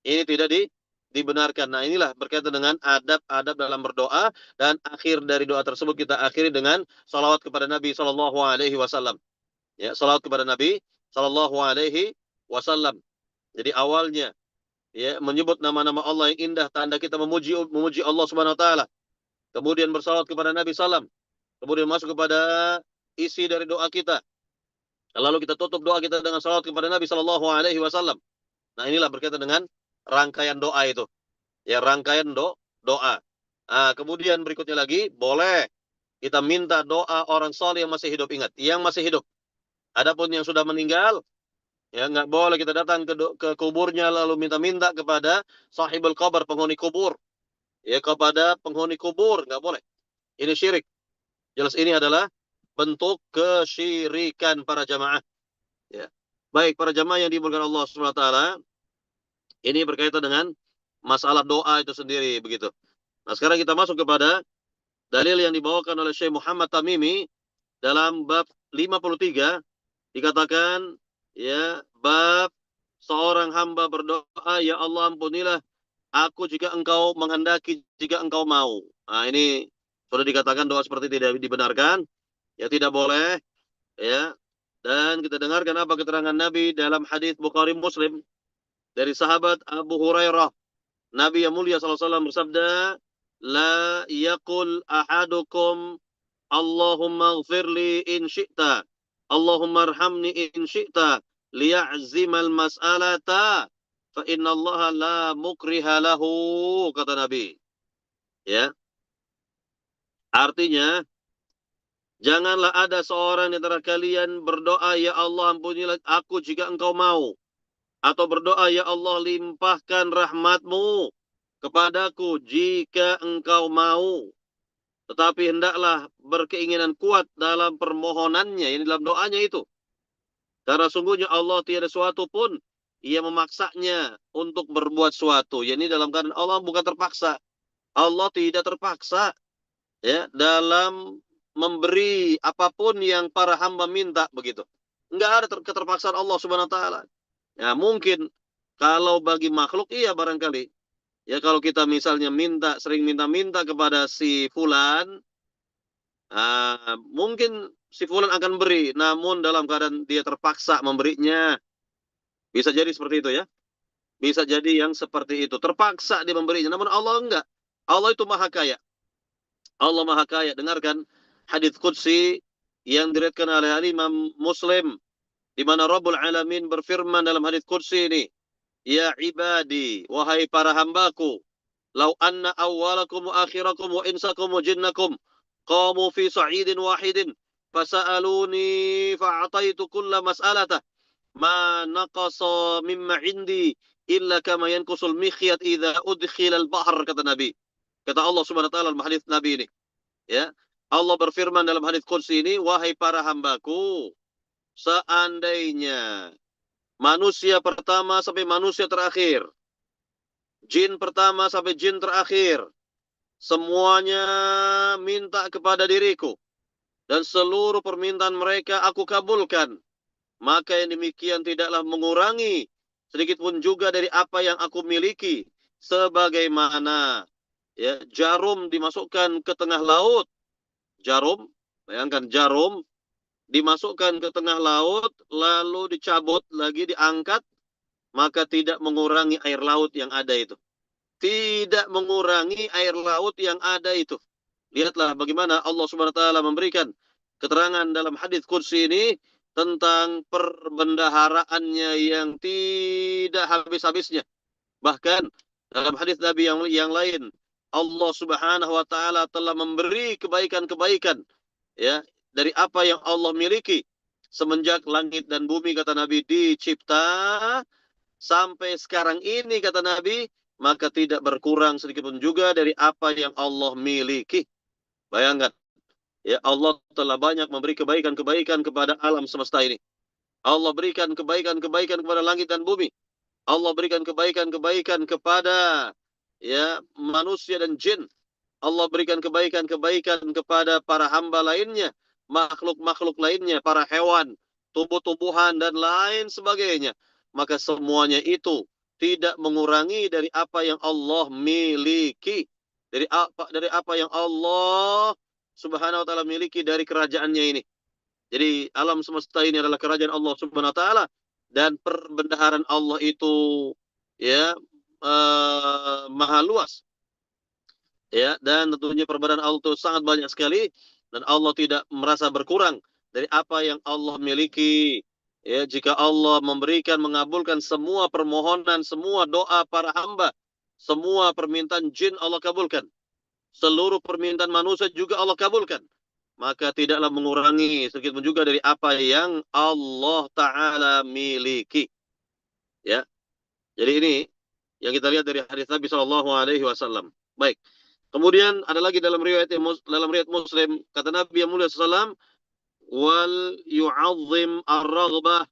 Ini tidak dibenarkan. Nah, inilah berkaitan dengan adab-adab dalam berdoa, dan akhir dari doa tersebut kita akhiri dengan salawat kepada Nabi sallallahu alaihi wasallam. Ya, salawat kepada Nabi sallallahu alaihi wasallam. Jadi awalnya ya menyebut nama-nama Allah yang indah, tanda kita memuji Allah Subhanahu wa taala. Kemudian bersalawat kepada Nabi sallam. Kemudian masuk kepada isi dari doa kita. Lalu kita tutup doa kita dengan salawat kepada Nabi sallallahu alaihi wasallam. Nah, inilah berkaitan dengan rangkaian doa itu. Ya, rangkaian doa. Kemudian berikutnya lagi, boleh kita minta doa orang saleh yang masih hidup. Ingat, yang masih hidup. Adapun yang sudah meninggal, Ya, nggak boleh kita datang ke kuburnya lalu minta-minta kepada sahibul qabr, penghuni kubur. Ya, kepada penghuni kubur nggak boleh. Ini syirik. Jelas ini adalah bentuk kesyirikan para jamaah. Ya. Baik, para jamaah yang dimuliakan Allah Subhanahu wa taala, ini berkaitan dengan masalah doa itu sendiri begitu. Nah, sekarang kita masuk kepada dalil yang dibawakan oleh Syekh Muhammad Tamimi dalam bab 53 dikatakan ya bab seorang hamba berdoa, ya Allah ampunilah aku jika engkau menghendaki, jika engkau mau. Nah, ini sudah dikatakan doa seperti tidak dibenarkan, ya tidak boleh, ya. Dan kita dengarkan apa keterangan Nabi dalam hadis Bukhari Muslim dari sahabat Abu Hurairah. Nabi yang mulia SAW bersabda, la yaqul ahadukum Allahumma ghfirli in syi'ta, Allahumma arhamni in syi'ta, liya'zimal mas'alata, fa inna Allah la mukriha lahu, kata Nabi. Ya, artinya, janganlah ada seorang di antara kalian berdoa, ya Allah ampunilah aku jika engkau mau. Atau berdoa, ya Allah limpahkan rahmatmu kepadaku jika engkau mau. Tetapi hendaklah berkeinginan kuat dalam permohonannya, ini dalam doanya itu. Karena sungguhnya Allah tiada suatu pun ia memaksanya untuk berbuat suatu. Ya, ini dalam keadaan Allah bukan terpaksa. Allah tidak terpaksa ya dalam memberi apapun yang para hamba minta begitu. Enggak ada keterpaksaan Allah Subhanahu wa taala. Ya, mungkin kalau bagi makhluk iya barangkali. Ya, kalau kita misalnya sering minta-minta kepada si fulan, mungkin si fulan akan beri, namun dalam keadaan dia terpaksa memberinya. Bisa jadi seperti itu ya. Bisa jadi yang seperti itu. Terpaksa dia memberinya, namun Allah enggak. Allah itu maha kaya. Allah maha kaya. Dengarkan hadits qudsi yang diriwayatkan oleh Imam Muslim, di mana Rabbul Alamin berfirman dalam hadits qudsi ini, ya ibadi, wahai para hambaku, lau anna awwalakum wa akhirakum wa insakum wa jinnakum qamu fi sa'idin wahidin fasa'aluni fa'ataitu kulla mas'alatah ma naqasa mimma indi illa kama yanqusul mikhyat idza udkhila al-bahr, kata Nabi. Kata Allah Subhanahu wa taala dalam hadis Nabi ini, ya. Allah berfirman dalam hadis qudsi ini, wahai para hambaku, seandainya manusia pertama sampai manusia terakhir, jin pertama sampai jin terakhir, semuanya minta kepada diriku, dan seluruh permintaan mereka aku kabulkan, maka yang demikian tidaklah mengurangi sedikit pun juga dari apa yang aku miliki. Sebagaimana ya, jarum dimasukkan ke tengah laut. Jarum, bayangkan jarum dimasukkan ke tengah laut, lalu dicabut lagi, diangkat, maka tidak mengurangi air laut yang ada itu. Tidak mengurangi air laut yang ada itu. Lihatlah bagaimana Allah Subhanahu wa taala memberikan keterangan dalam hadis qudsi ini tentang perbendaharaannya yang tidak habis-habisnya. Bahkan dalam hadis Nabi yang lain, Allah Subhanahu wa taala telah memberi kebaikan-kebaikan ya dari apa yang Allah miliki semenjak langit dan bumi, kata Nabi, dicipta sampai sekarang ini, kata Nabi, maka tidak berkurang sedikit pun juga dari apa yang Allah miliki. Bayangkan, ya, Allah telah banyak memberi kebaikan-kebaikan kepada alam semesta ini. Allah berikan kebaikan-kebaikan kepada langit dan bumi. Allah berikan kebaikan-kebaikan kepada ya manusia dan jin. Allah berikan kebaikan-kebaikan kepada para hamba lainnya, makhluk-makhluk lainnya, para hewan, tumbuh-tumbuhan dan lain sebagainya. Maka semuanya itu tidak mengurangi dari apa yang Allah miliki, dari apa yang Allah Subhanahu wa taala miliki dari kerajaannya ini. Jadi alam semesta ini adalah kerajaan Allah Subhanahu wa taala, dan perbendaharaan Allah itu ya maha luas. Ya, dan tentunya perbendaharaan Allah itu sangat banyak sekali, dan Allah tidak merasa berkurang dari apa yang Allah miliki. Ya, jika Allah memberikan, mengabulkan semua permohonan, semua doa para hamba, semua permintaan jin Allah kabulkan. Seluruh permintaan manusia juga Allah kabulkan. maka tidaklah mengurangi sedikit pun juga dari apa yang Allah Ta'ala miliki. Ya, jadi ini yang kita lihat dari hadis Nabi Shallallahu Alaihi Wasallam. Baik. Kemudian ada lagi dalam riwayat Muslim, kata Nabi yang mulia SAW, wal yu'azzim ar-raghbah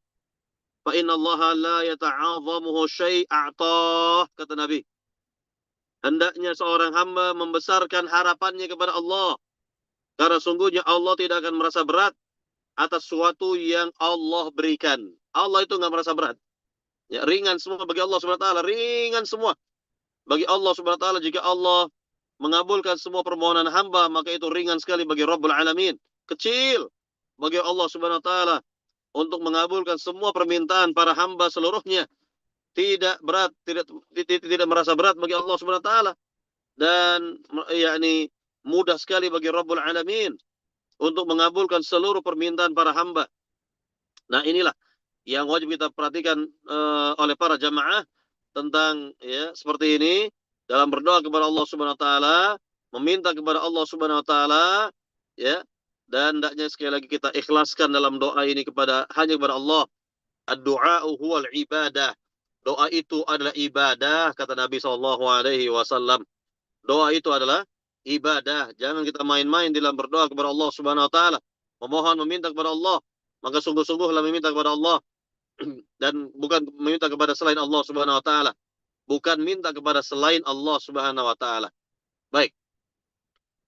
fa inna Allah la yata'azzamuhu syai'atah, kata Nabi. Hendaknya seorang hamba membesarkan harapannya kepada Allah, karena sungguhnya Allah tidak akan merasa berat atas sesuatu yang Allah berikan. Allah itu nggak merasa berat. Ya, ringan semua bagi Allah Subhanahu wa taala, ringan semua bagi Allah Subhanahu wa taala. Jika Allah mengabulkan semua permohonan hamba, maka itu ringan sekali bagi Rabbul Alamin. Kecil bagi Allah Subhanahu wa taala untuk mengabulkan semua permintaan para hamba seluruhnya. Tidak berat, tidak merasa berat bagi Allah Subhanahu wa taala, dan yakni mudah sekali bagi Rabbul Alamin untuk mengabulkan seluruh permintaan para hamba. Nah, inilah yang wajib kita perhatikan oleh para jamaah tentang ya seperti ini dalam berdoa kepada Allah Subhanahu wa taala, meminta kepada Allah Subhanahu wa taala, ya. Dan hendaknya sekali lagi kita ikhlaskan dalam doa ini hanya kepada Allah. Ad-du'a'u huwal ibadah. Doa itu adalah ibadah, kata Nabi sallallahu alaihi wasallam. Doa itu adalah ibadah. Jangan kita main-main dalam berdoa kepada Allah Subhanahu wa taala. Memohon, meminta kepada Allah, maka sungguh-sungguhlah meminta kepada Allah dan bukan meminta kepada selain Allah Subhanahu wa taala. Bukan minta kepada selain Allah Subhanahu wa taala. Baik.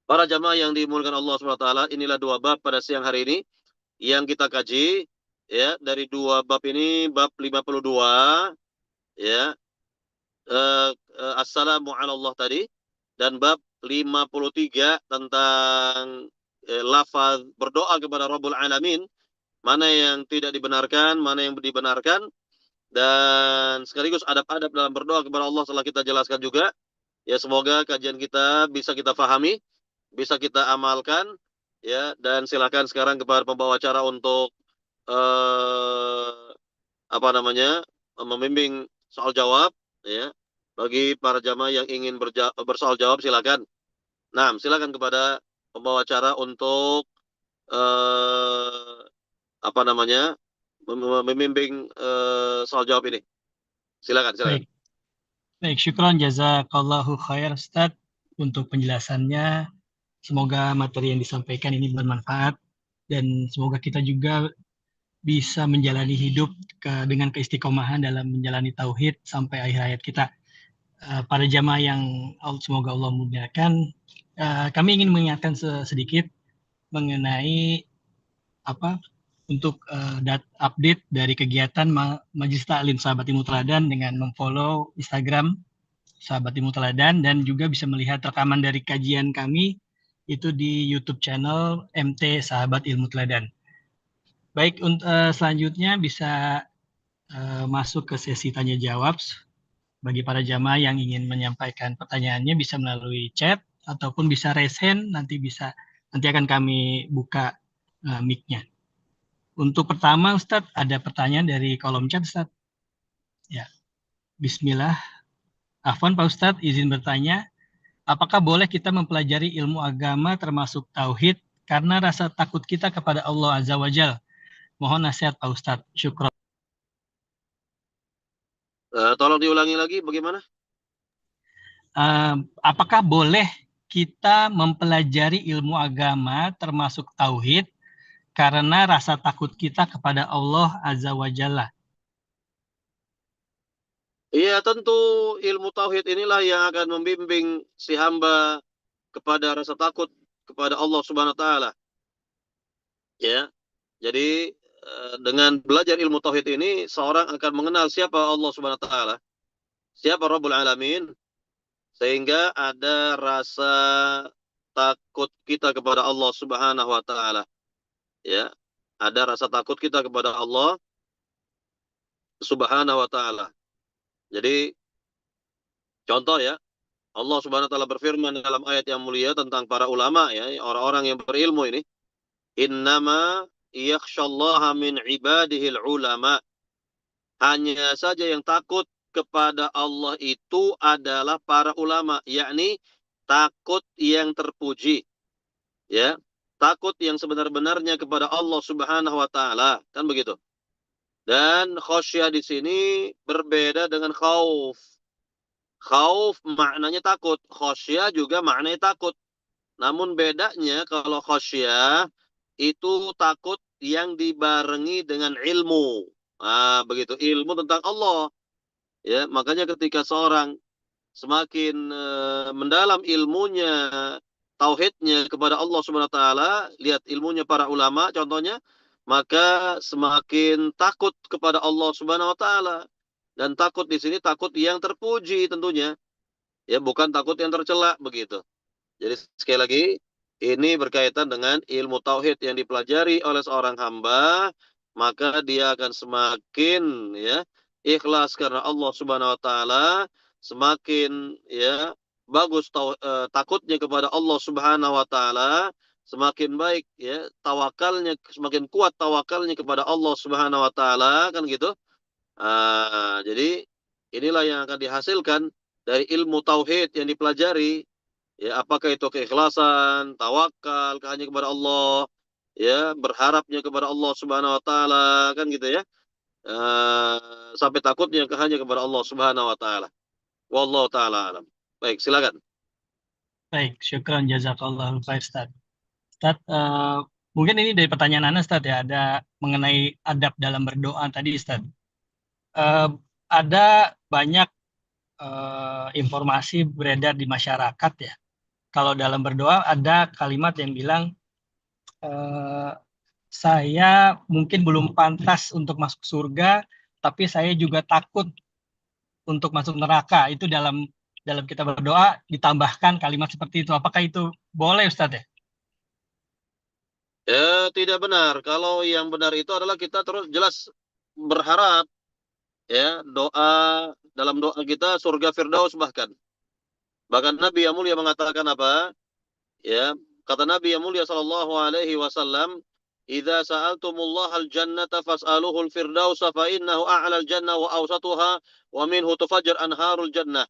Para jamaah yang dimuliakan Allah Subhanahu wa taala, inilah dua bab pada siang hari ini yang kita kaji, ya. Dari dua bab ini, bab 52, ya, assalamu ala Allah tadi, dan bab 53 tentang lafaz berdoa kepada Rabbul Alamin, mana yang tidak dibenarkan, mana yang dibenarkan, dan sekaligus adab-adab dalam berdoa kepada Allah telah kita jelaskan juga. Ya, semoga kajian kita bisa kita fahami, bisa kita amalkan, ya. Dan silakan sekarang kepada pembawa acara untuk membimbing soal jawab, ya. Bagi para jamaah yang ingin bersoal jawab, silakan. Nah, silakan kepada pembawa acara untuk membimbing soal jawab ini. Silakan. Baik, syukron jazakallahu khair Ustaz untuk penjelasannya. Semoga materi yang disampaikan ini bermanfaat dan semoga kita juga bisa menjalani hidup dengan keistiqomahan dalam menjalani tauhid sampai akhir hayat kita. Para jamaah yang semoga Allah muliakan, kami ingin mengingatkan sedikit mengenai untuk update dari kegiatan Majelis Taklim Sahabat Ilmu Teladan dengan memfollow Instagram Sahabat Ilmu Teladan, dan juga bisa melihat rekaman dari kajian kami itu di YouTube channel MT Sahabat Ilmu Teladan. Baik, selanjutnya bisa masuk ke sesi tanya jawab. Bagi para jamaah yang ingin menyampaikan pertanyaannya bisa melalui chat ataupun bisa raise hand, nanti akan kami buka mic-nya. Untuk pertama, Ustadz, ada pertanyaan dari kolom chat, Ustadz. Ya, bismillah. Afwan, Pak Ustadz, izin bertanya, apakah boleh kita mempelajari ilmu agama termasuk tauhid karena rasa takut kita kepada Allah Azza wa Jalla? Mohon nasihat Pak Ustadz. Syukron. Tolong diulangi lagi bagaimana? Apakah boleh kita mempelajari ilmu agama termasuk tauhid karena rasa takut kita kepada Allah Azza wa Jalla? Iya, tentu ilmu tauhid inilah yang akan membimbing si hamba kepada rasa takut kepada Allah Subhanahu wa taala. Ya. Jadi dengan belajar ilmu tauhid ini, seorang akan mengenal siapa Allah Subhanahu wa taala, siapa Rabbul Alamin, sehingga ada rasa takut kita kepada Allah Subhanahu wa taala. Ya. Ada rasa takut kita kepada Allah Subhanahu wa taala. Jadi contoh, ya, Allah Subhanahu wa taala berfirman dalam ayat yang mulia tentang para ulama, ya, orang-orang yang berilmu ini, innama yakhsyallaha min ibadihil ulama. Hanya saja yang takut kepada Allah itu adalah para ulama, yakni takut yang terpuji. Ya, takut yang sebenar-benarnya kepada Allah Subhanahu wa taala, kan begitu. Dan khasyah di sini berbeda dengan khauf. Khauf maknanya takut, khasyah juga maknanya takut. Namun bedanya kalau khasyah itu takut yang dibarengi dengan ilmu. Ah, begitu, ilmu tentang Allah. Ya, makanya ketika seorang semakin mendalam ilmunya, tauhidnya kepada Allah Subhanahu wa taala, lihat ilmunya para ulama contohnya, maka semakin takut kepada Allah Subhanahu wa taala. Dan takut di sini takut yang terpuji tentunya, ya bukan takut yang tercela begitu. Jadi sekali lagi ini berkaitan dengan ilmu tauhid yang dipelajari oleh seorang hamba, maka dia akan semakin ya ikhlas karena Allah Subhanahu wa taala, semakin ya bagus takutnya kepada Allah Subhanahu wa taala, semakin baik ya tawakalnya, semakin kuat tawakalnya kepada Allah Subhanahu wa taala, kan gitu. Jadi inilah yang akan dihasilkan dari ilmu tauhid yang dipelajari. Ya, apakah itu keikhlasan, tawakal hanya kepada Allah, ya, berharapnya kepada Allah Subhanahu wa taala, kan gitu ya. Sampai takutnya hanya kepada Allah Subhanahu wa taala. Wallahu taala alam. Baik, silakan. Baik, syukran jazakallahu khair Ustaz. Ustaz, mungkin ini dari pertanyaan Anda Ustaz ya, ada mengenai adab dalam berdoa tadi Ustaz. Eh, ada banyak informasi beredar di masyarakat ya. Kalau dalam berdoa ada kalimat yang bilang eh, saya mungkin belum pantas untuk masuk surga, tapi saya juga takut untuk masuk neraka. Itu dalam dalam kita berdoa ditambahkan kalimat seperti itu. Apakah itu boleh Ustaz ya? Ya, tidak benar. Kalau yang benar itu adalah kita terus jelas berharap ya, dalam doa kita surga Firdaus bahkan. Bahkan Nabi yang mulia mengatakan apa? Ya, kata Nabi yang mulia sallallahu alaihi wasallam, "Idza sa'altumullaha al-jannata fas'aluhu al-firdausa fa innahu a'la al-jannah wa awsatuha wa minhu tufajjar anharul jannah."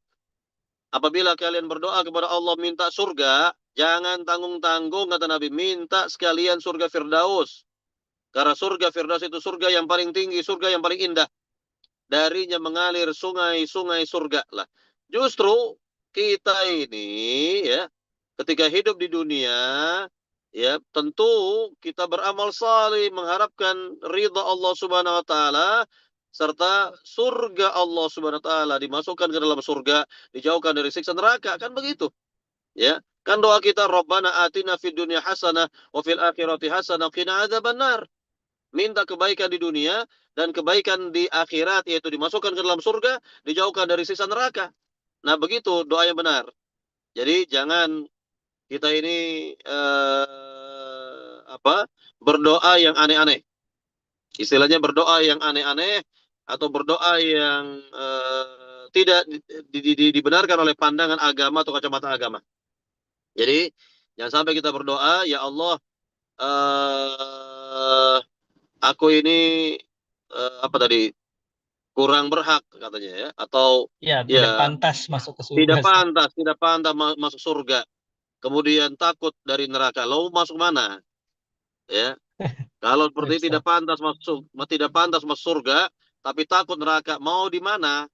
Apabila kalian berdoa kepada Allah minta surga, jangan tanggung-tanggung kata Nabi, minta sekalian surga Firdaus. Karena surga Firdaus itu surga yang paling tinggi, surga yang paling indah. Darinya mengalir sungai-sungai surga lah. Justru kita ini ya ketika hidup di dunia ya tentu kita beramal saleh mengharapkan ridha Allah Subhanahu wa taala serta surga Allah Subhanahu wa taala, dimasukkan ke dalam surga, dijauhkan dari siksa neraka, kan begitu. Ya. Kan doa kita Rabbana atina fid dunya hasanah wa fil akhirati hasanah wa qina adzabannar. Minta kebaikan di dunia dan kebaikan di akhirat, yaitu dimasukkan ke dalam surga, dijauhkan dari siksa neraka. Nah, begitu doa yang benar. Jadi jangan kita ini berdoa yang aneh-aneh. Istilahnya berdoa yang aneh-aneh atau berdoa yang tidak dibenarkan oleh pandangan agama atau kacamata agama. Jadi jangan sampai kita berdoa, ya Allah, aku ini kurang berhak katanya ya, atau Ya, tidak ya pantas masuk ke surga Ustaz. tidak pantas masuk surga. Kemudian takut dari neraka. Lalu masuk mana? Ya. Kalau Baik, seperti Ustaz. tidak pantas masuk surga, tapi takut neraka, mau di mana?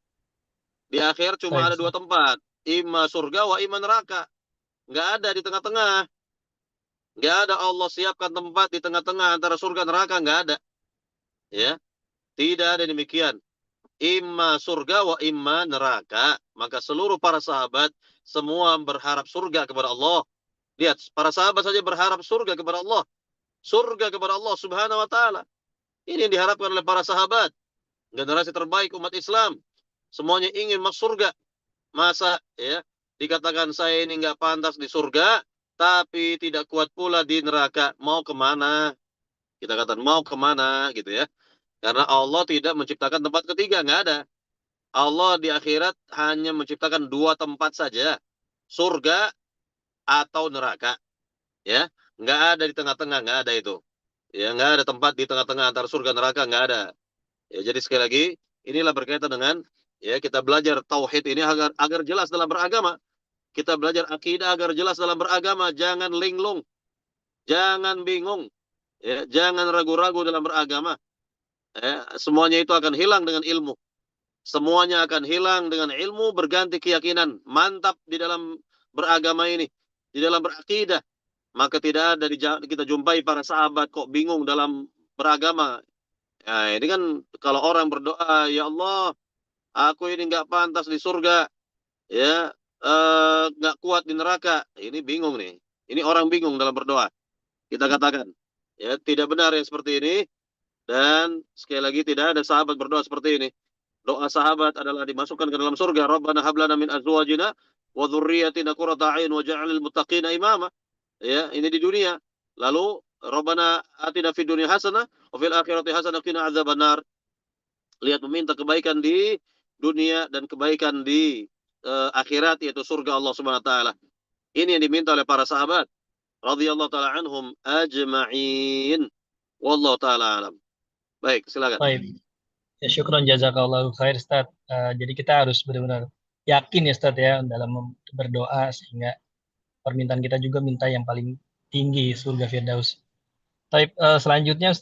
Di akhir cuma Baik, ada dua Ustaz. tempat, imma surga wa imma neraka. Nggak ada di tengah-tengah. Nggak ada Allah siapkan tempat di tengah-tengah antara surga dan neraka, nggak ada. Ya, tidak ada demikian. Imma surga wa imma neraka. Maka seluruh para sahabat semua berharap surga kepada Allah. Lihat, para sahabat saja berharap surga kepada Allah. Surga kepada Allah Subhanahu wa taala. Ini yang diharapkan oleh para sahabat. Generasi terbaik umat Islam. Semuanya ingin masuk surga. Masa ya dikatakan saya ini nggak pantas di surga, tapi tidak kuat pula di neraka. Mau kemana? Kita katakan mau kemana gitu ya. Karena Allah tidak menciptakan tempat ketiga, nggak ada. Allah di akhirat hanya menciptakan dua tempat saja, surga atau neraka. Ya, nggak ada di tengah-tengah, nggak ada itu. Ya, nggak ada tempat di tengah-tengah antara surga dan neraka, nggak ada. Ya, jadi sekali lagi, inilah berkaitan dengan ya kita belajar tauhid ini agar jelas dalam beragama. Kita belajar akidah agar jelas dalam beragama, jangan linglung. Jangan bingung, ya, jangan ragu-ragu dalam beragama. Ya, semuanya itu akan hilang dengan ilmu. Semuanya akan hilang dengan ilmu, berganti keyakinan. Mantap di dalam beragama ini, di dalam berakidah. Maka tidak ada kita jumpai para sahabat kok bingung dalam beragama. Nah, ini kan kalau orang berdoa, ya Allah, aku ini nggak pantas di surga, ya, nggak kuat di neraka. Ini bingung nih. Ini orang bingung dalam berdoa. Kita katakan, ya, tidak benar yang seperti ini. Dan sekali lagi tidak ada sahabat berdoa seperti ini. Doa sahabat adalah dimasukkan ke dalam surga. Rabbana hablana min azwajina wa dzurriyyatina qurrata a'yun waj'alnal muttaqina imama. Ya, ini di dunia. Lalu Rabbana atina fid dunya hasanah wa fil akhirati hasanah qina adzabannar. Lihat, meminta kebaikan di dunia dan kebaikan di akhirat, yaitu surga Allah Subhanahu wa taala. Ini yang diminta oleh para sahabat radhiyallahu taala anhum ajma'in. Wallahu taala alam. Baik, silakan. Baik. Ya, syukron jazakallahu khair Ustaz. Jadi kita harus benar-benar yakin ya Ustaz ya dalam berdoa sehingga permintaan kita juga minta yang paling tinggi, surga Firdaus. Tapi selanjutnya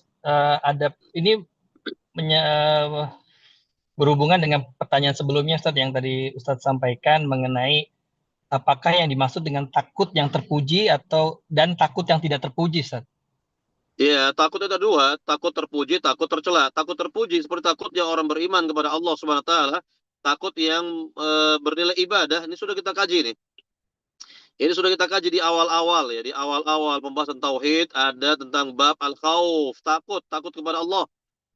ada ini berhubungan dengan pertanyaan sebelumnya Ustaz yang tadi Ustaz sampaikan mengenai apakah yang dimaksud dengan takut yang terpuji dan takut yang tidak terpuji Ustaz. Ya, takut ada dua, takut terpuji, takut tercela. Takut terpuji seperti takut yang orang beriman kepada Allah Subhanahu wa taala, takut yang bernilai ibadah. Ini sudah kita kaji nih. Ini sudah kita kaji di awal-awal ya, di awal-awal pembahasan tauhid ada tentang bab al-khauf, takut kepada Allah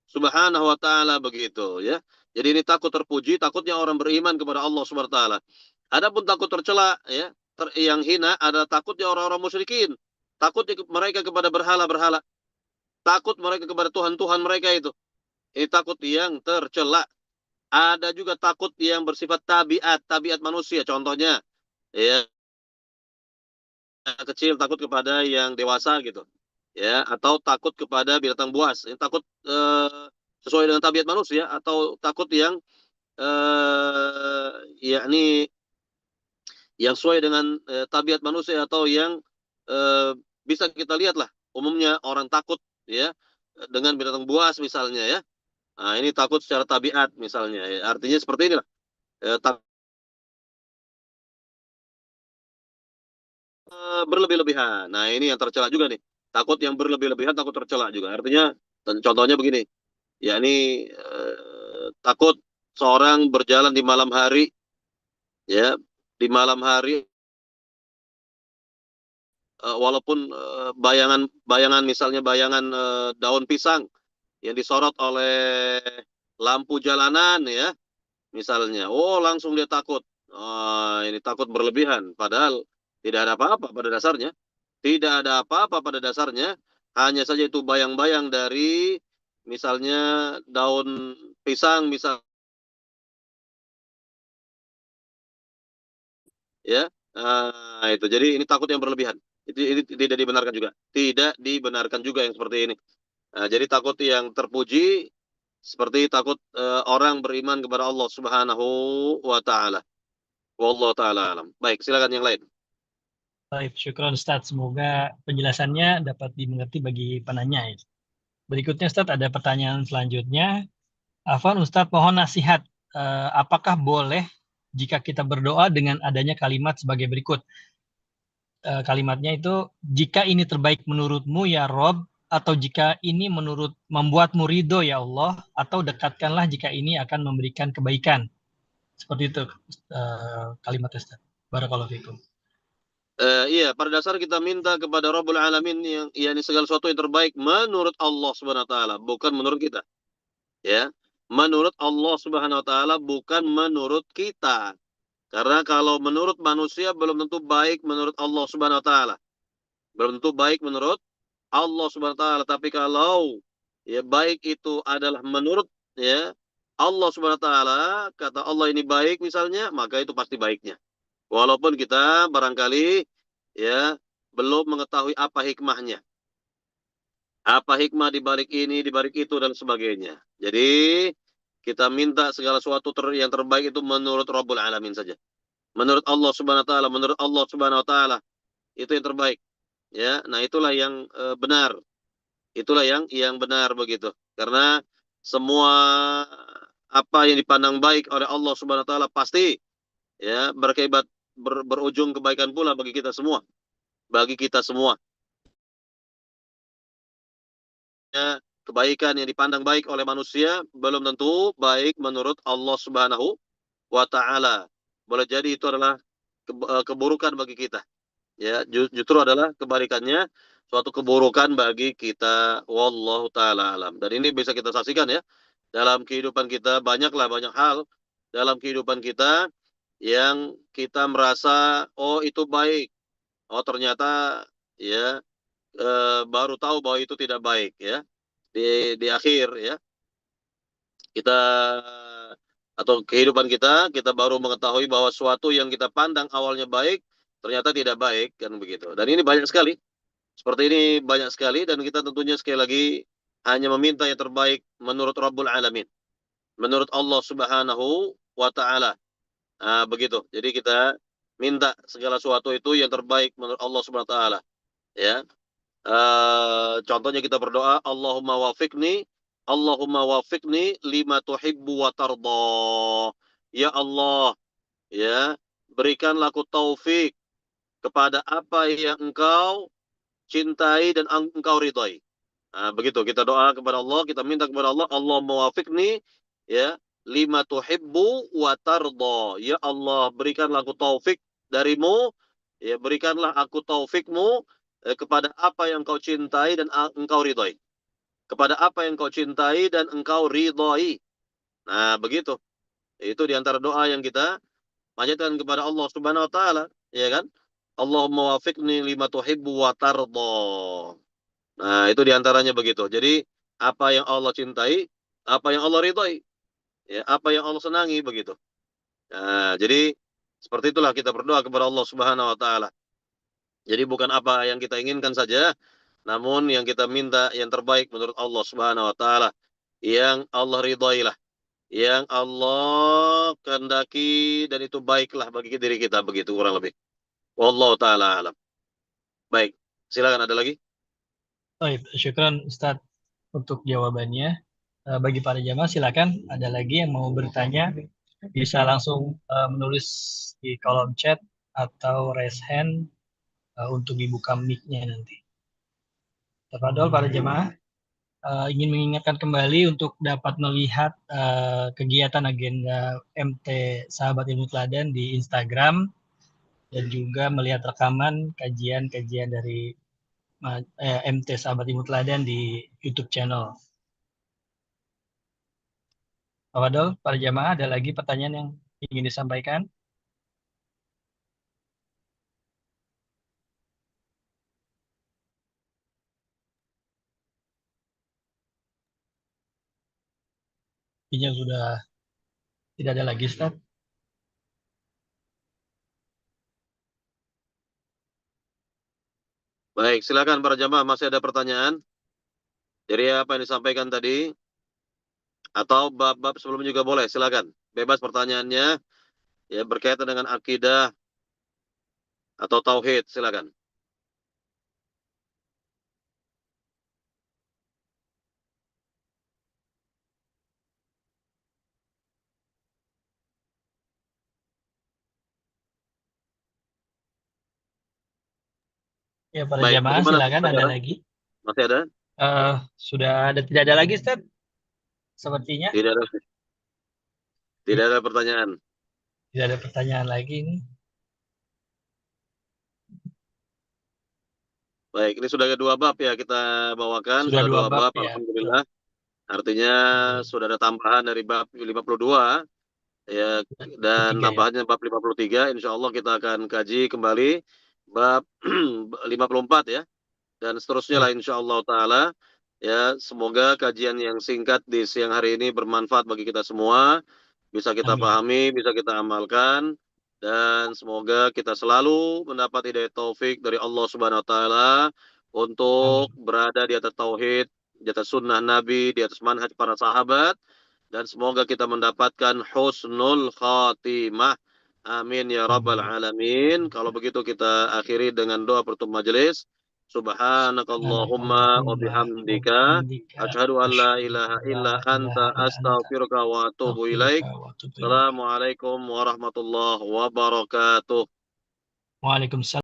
Subhanahu wa taala begitu ya. Jadi ini takut terpuji, takutnya orang beriman kepada Allah Subhanahu wa taala. Adapun takut tercela ya, yang hina adalah takutnya orang-orang musyrikin. Takutnya mereka kepada berhala-berhala. Takut mereka kepada Tuhan-Tuhan mereka itu. Ini takut yang tercela. Ada juga takut yang bersifat tabiat manusia. Contohnya, ya, kecil takut kepada yang dewasa gitu. Ya, atau takut kepada binatang buas. Ini takut sesuai dengan tabiat manusia, atau takut yang yakni yang sesuai dengan tabiat manusia, atau yang bisa kita lihat lah umumnya orang takut ya dengan binatang buas misalnya ya. Nah, ini takut secara tabiat misalnya ya. Artinya seperti inilah. Berlebih-lebihan. Nah, ini yang tercela juga nih. Takut yang berlebih-lebihan, takut tercela juga. Artinya contohnya begini. Ya, ini takut seorang berjalan di malam hari ya, di malam hari walaupun bayangan misalnya bayangan daun pisang yang disorot oleh lampu jalanan ya, misalnya. Oh, langsung dia takut. Ini takut berlebihan. Padahal tidak ada apa-apa pada dasarnya. Tidak ada apa-apa pada dasarnya. Hanya saja itu bayang-bayang dari misalnya daun pisang, misal ya. Itu. Jadi ini takut yang berlebihan. Ini tidak dibenarkan juga. Tidak dibenarkan juga yang seperti ini. Jadi takut yang terpuji seperti takut orang beriman kepada Allah Subhanahu wa taala. Wallahu taala alam. Baik, silakan yang lain. Baik, syukron Ustaz. Semoga penjelasannya dapat dimengerti bagi penanya. Berikutnya Ustaz ada pertanyaan selanjutnya. Afwan Ustaz, mohon nasihat. Apakah boleh jika kita berdoa dengan adanya kalimat sebagai berikut? Kalimatnya itu, jika ini terbaik menurutmu ya Rob, atau jika ini membuatmu ridho ya Allah, atau dekatkanlah jika ini akan memberikan kebaikan. Seperti itu kalimat Ustaz. Barakallahu fikum. Iya, pada dasar kita minta kepada Rabbul Alamin yang segala sesuatu yang terbaik menurut Allah Subhanahu wa taala, bukan menurut kita. Ya. Menurut Allah Subhanahu wa taala, bukan menurut kita. Karena kalau menurut manusia belum tentu baik menurut Allah Subhanahu wa taala. Belum tentu baik menurut Allah Subhanahu wa taala, tapi kalau ya baik itu adalah menurut ya Allah Subhanahu wa taala, kata Allah ini baik misalnya, maka itu pasti baiknya. Walaupun kita barangkali ya belum mengetahui apa hikmahnya. Apa hikmah di balik ini, di balik itu dan sebagainya. Jadi kita minta segala sesuatu yang terbaik itu menurut Rabbul Alamin saja. Menurut Allah Subhanahu wa taala, menurut Allah Subhanahu wa taala itu yang terbaik. ya. Nah, itulah yang benar. Itulah yang benar begitu. Karena semua apa yang dipandang baik oleh Allah Subhanahu wa taala pasti ya berujung kebaikan pula bagi kita semua. Bagi kita semua. Ya, kebaikan yang dipandang baik oleh manusia belum tentu baik menurut Allah Subhanahu wa taala. Boleh jadi itu adalah keburukan bagi kita. Ya, justru adalah kebalikannya suatu keburukan bagi kita. Wallahu taala alam. Dan ini bisa kita saksikan ya dalam kehidupan kita, banyak hal dalam kehidupan kita yang kita merasa oh itu baik. Oh ternyata ya baru tahu bahwa itu tidak baik ya. Di akhir ya kita atau kehidupan kita baru mengetahui bahwa suatu yang kita pandang awalnya baik ternyata tidak baik kan begitu. Dan ini banyak sekali. Seperti ini banyak sekali dan kita tentunya sekali lagi hanya meminta yang terbaik menurut Rabbul Alamin. Menurut Allah Subhanahu wa taala. Nah, begitu. Jadi kita minta segala sesuatu itu yang terbaik menurut Allah Subhanahu wa taala, ya. Contohnya kita berdoa, Allahumma wafiqni lima tuhibbu wa tarda. Ya Allah, ya, berikanlah aku taufik kepada apa yang Engkau cintai dan Engkau ridhai. Nah, begitu kita doa kepada Allah, kita minta kepada Allah, Allahumma wafiqni ya lima tuhibbu wa tarda. Ya Allah, berikanlah aku taufik darimu, ya berikanlah aku taufikmu kepada apa yang Kau cintai dan Engkau ridhai. Kepada apa yang Kau cintai dan Engkau ridhai. Nah, begitu. Itu di antara doa yang kita panjatkan kepada Allah Subhanahu wa taala, ya kan? Allahumma wafiqni lima tuhibbu wa tarda. Nah, itu diantaranya begitu. Jadi, apa yang Allah cintai, apa yang Allah ridhoi, ya, apa yang Allah senangi, begitu. Nah, jadi, seperti itulah kita berdoa kepada Allah Subhanahu wa Ta'ala. Jadi, bukan apa yang kita inginkan saja, namun yang kita minta yang terbaik menurut Allah Subhanahu wa Ta'ala. Yang Allah ridhoi lah. Yang Allah kehendaki dan itu baiklah bagi diri kita, begitu kurang lebih. Wallahu Ta'ala alam. Baik, silakan ada lagi. Baik, syukran Ustadz untuk jawabannya. Bagi para jamaah silakan ada lagi yang mau bertanya bisa langsung menulis di kolom chat atau raise hand untuk dibuka mic-nya nanti. Tafadhol para jamaah ingin mengingatkan kembali untuk dapat melihat kegiatan agenda MT Sahabat Ilmu Teladan di Instagram dan juga melihat rekaman kajian-kajian dari MT Sahabat Ilmu Teladan di YouTube channel. Pak Fadol, para jamaah ada lagi pertanyaan yang ingin disampaikan? Ini sudah tidak ada lagi, Ustaz. Baik, silakan para jamaah, masih ada pertanyaan dari apa yang disampaikan tadi? Atau bab-bab sebelumnya juga boleh, silakan. Bebas pertanyaannya, ya berkaitan dengan akidah atau tauhid, silakan. Ya, para Baik, jamaah bagaimana silakan ada sekarang? lagi. Masih ada? Sudah ada tidak ada lagi, Ustaz? Sepertinya Tidak ada pertanyaan. tidak ada pertanyaan lagi ini. Baik, ini sudah ada 2 bab ya kita bawakan, Sudah sudah 2 2 bab bab, ya, betul. alhamdulillah. Artinya sudah ada tambahan dari bab 52 ya dan Ketiga ya. tambahannya bab 53. Insya Allah kita akan kaji kembali bab 54 ya. Dan seterusnya lah Baik. insya Allah Ta'ala. Ya, semoga kajian yang singkat di siang hari ini bermanfaat bagi kita semua. Bisa kita Amin. pahami, bisa kita amalkan. Dan semoga kita selalu mendapat hidayah taufik dari Allah Subhanahu Wa Ta'ala untuk Amin. berada di atas tauhid, di atas sunnah Nabi, di atas manhaj para sahabat. Dan semoga kita mendapatkan husnul khatimah. Amin ya rabbal Amin. alamin. Kalau begitu kita akhiri dengan doa penutup majelis. Subhanakallahumma wa bihamdika asyhadu an la ilaha illa anta astaghfiruka wa atubu ilaik. Assalamualaikum warahmatullahi wabarakatuh. Waalaikumsalam.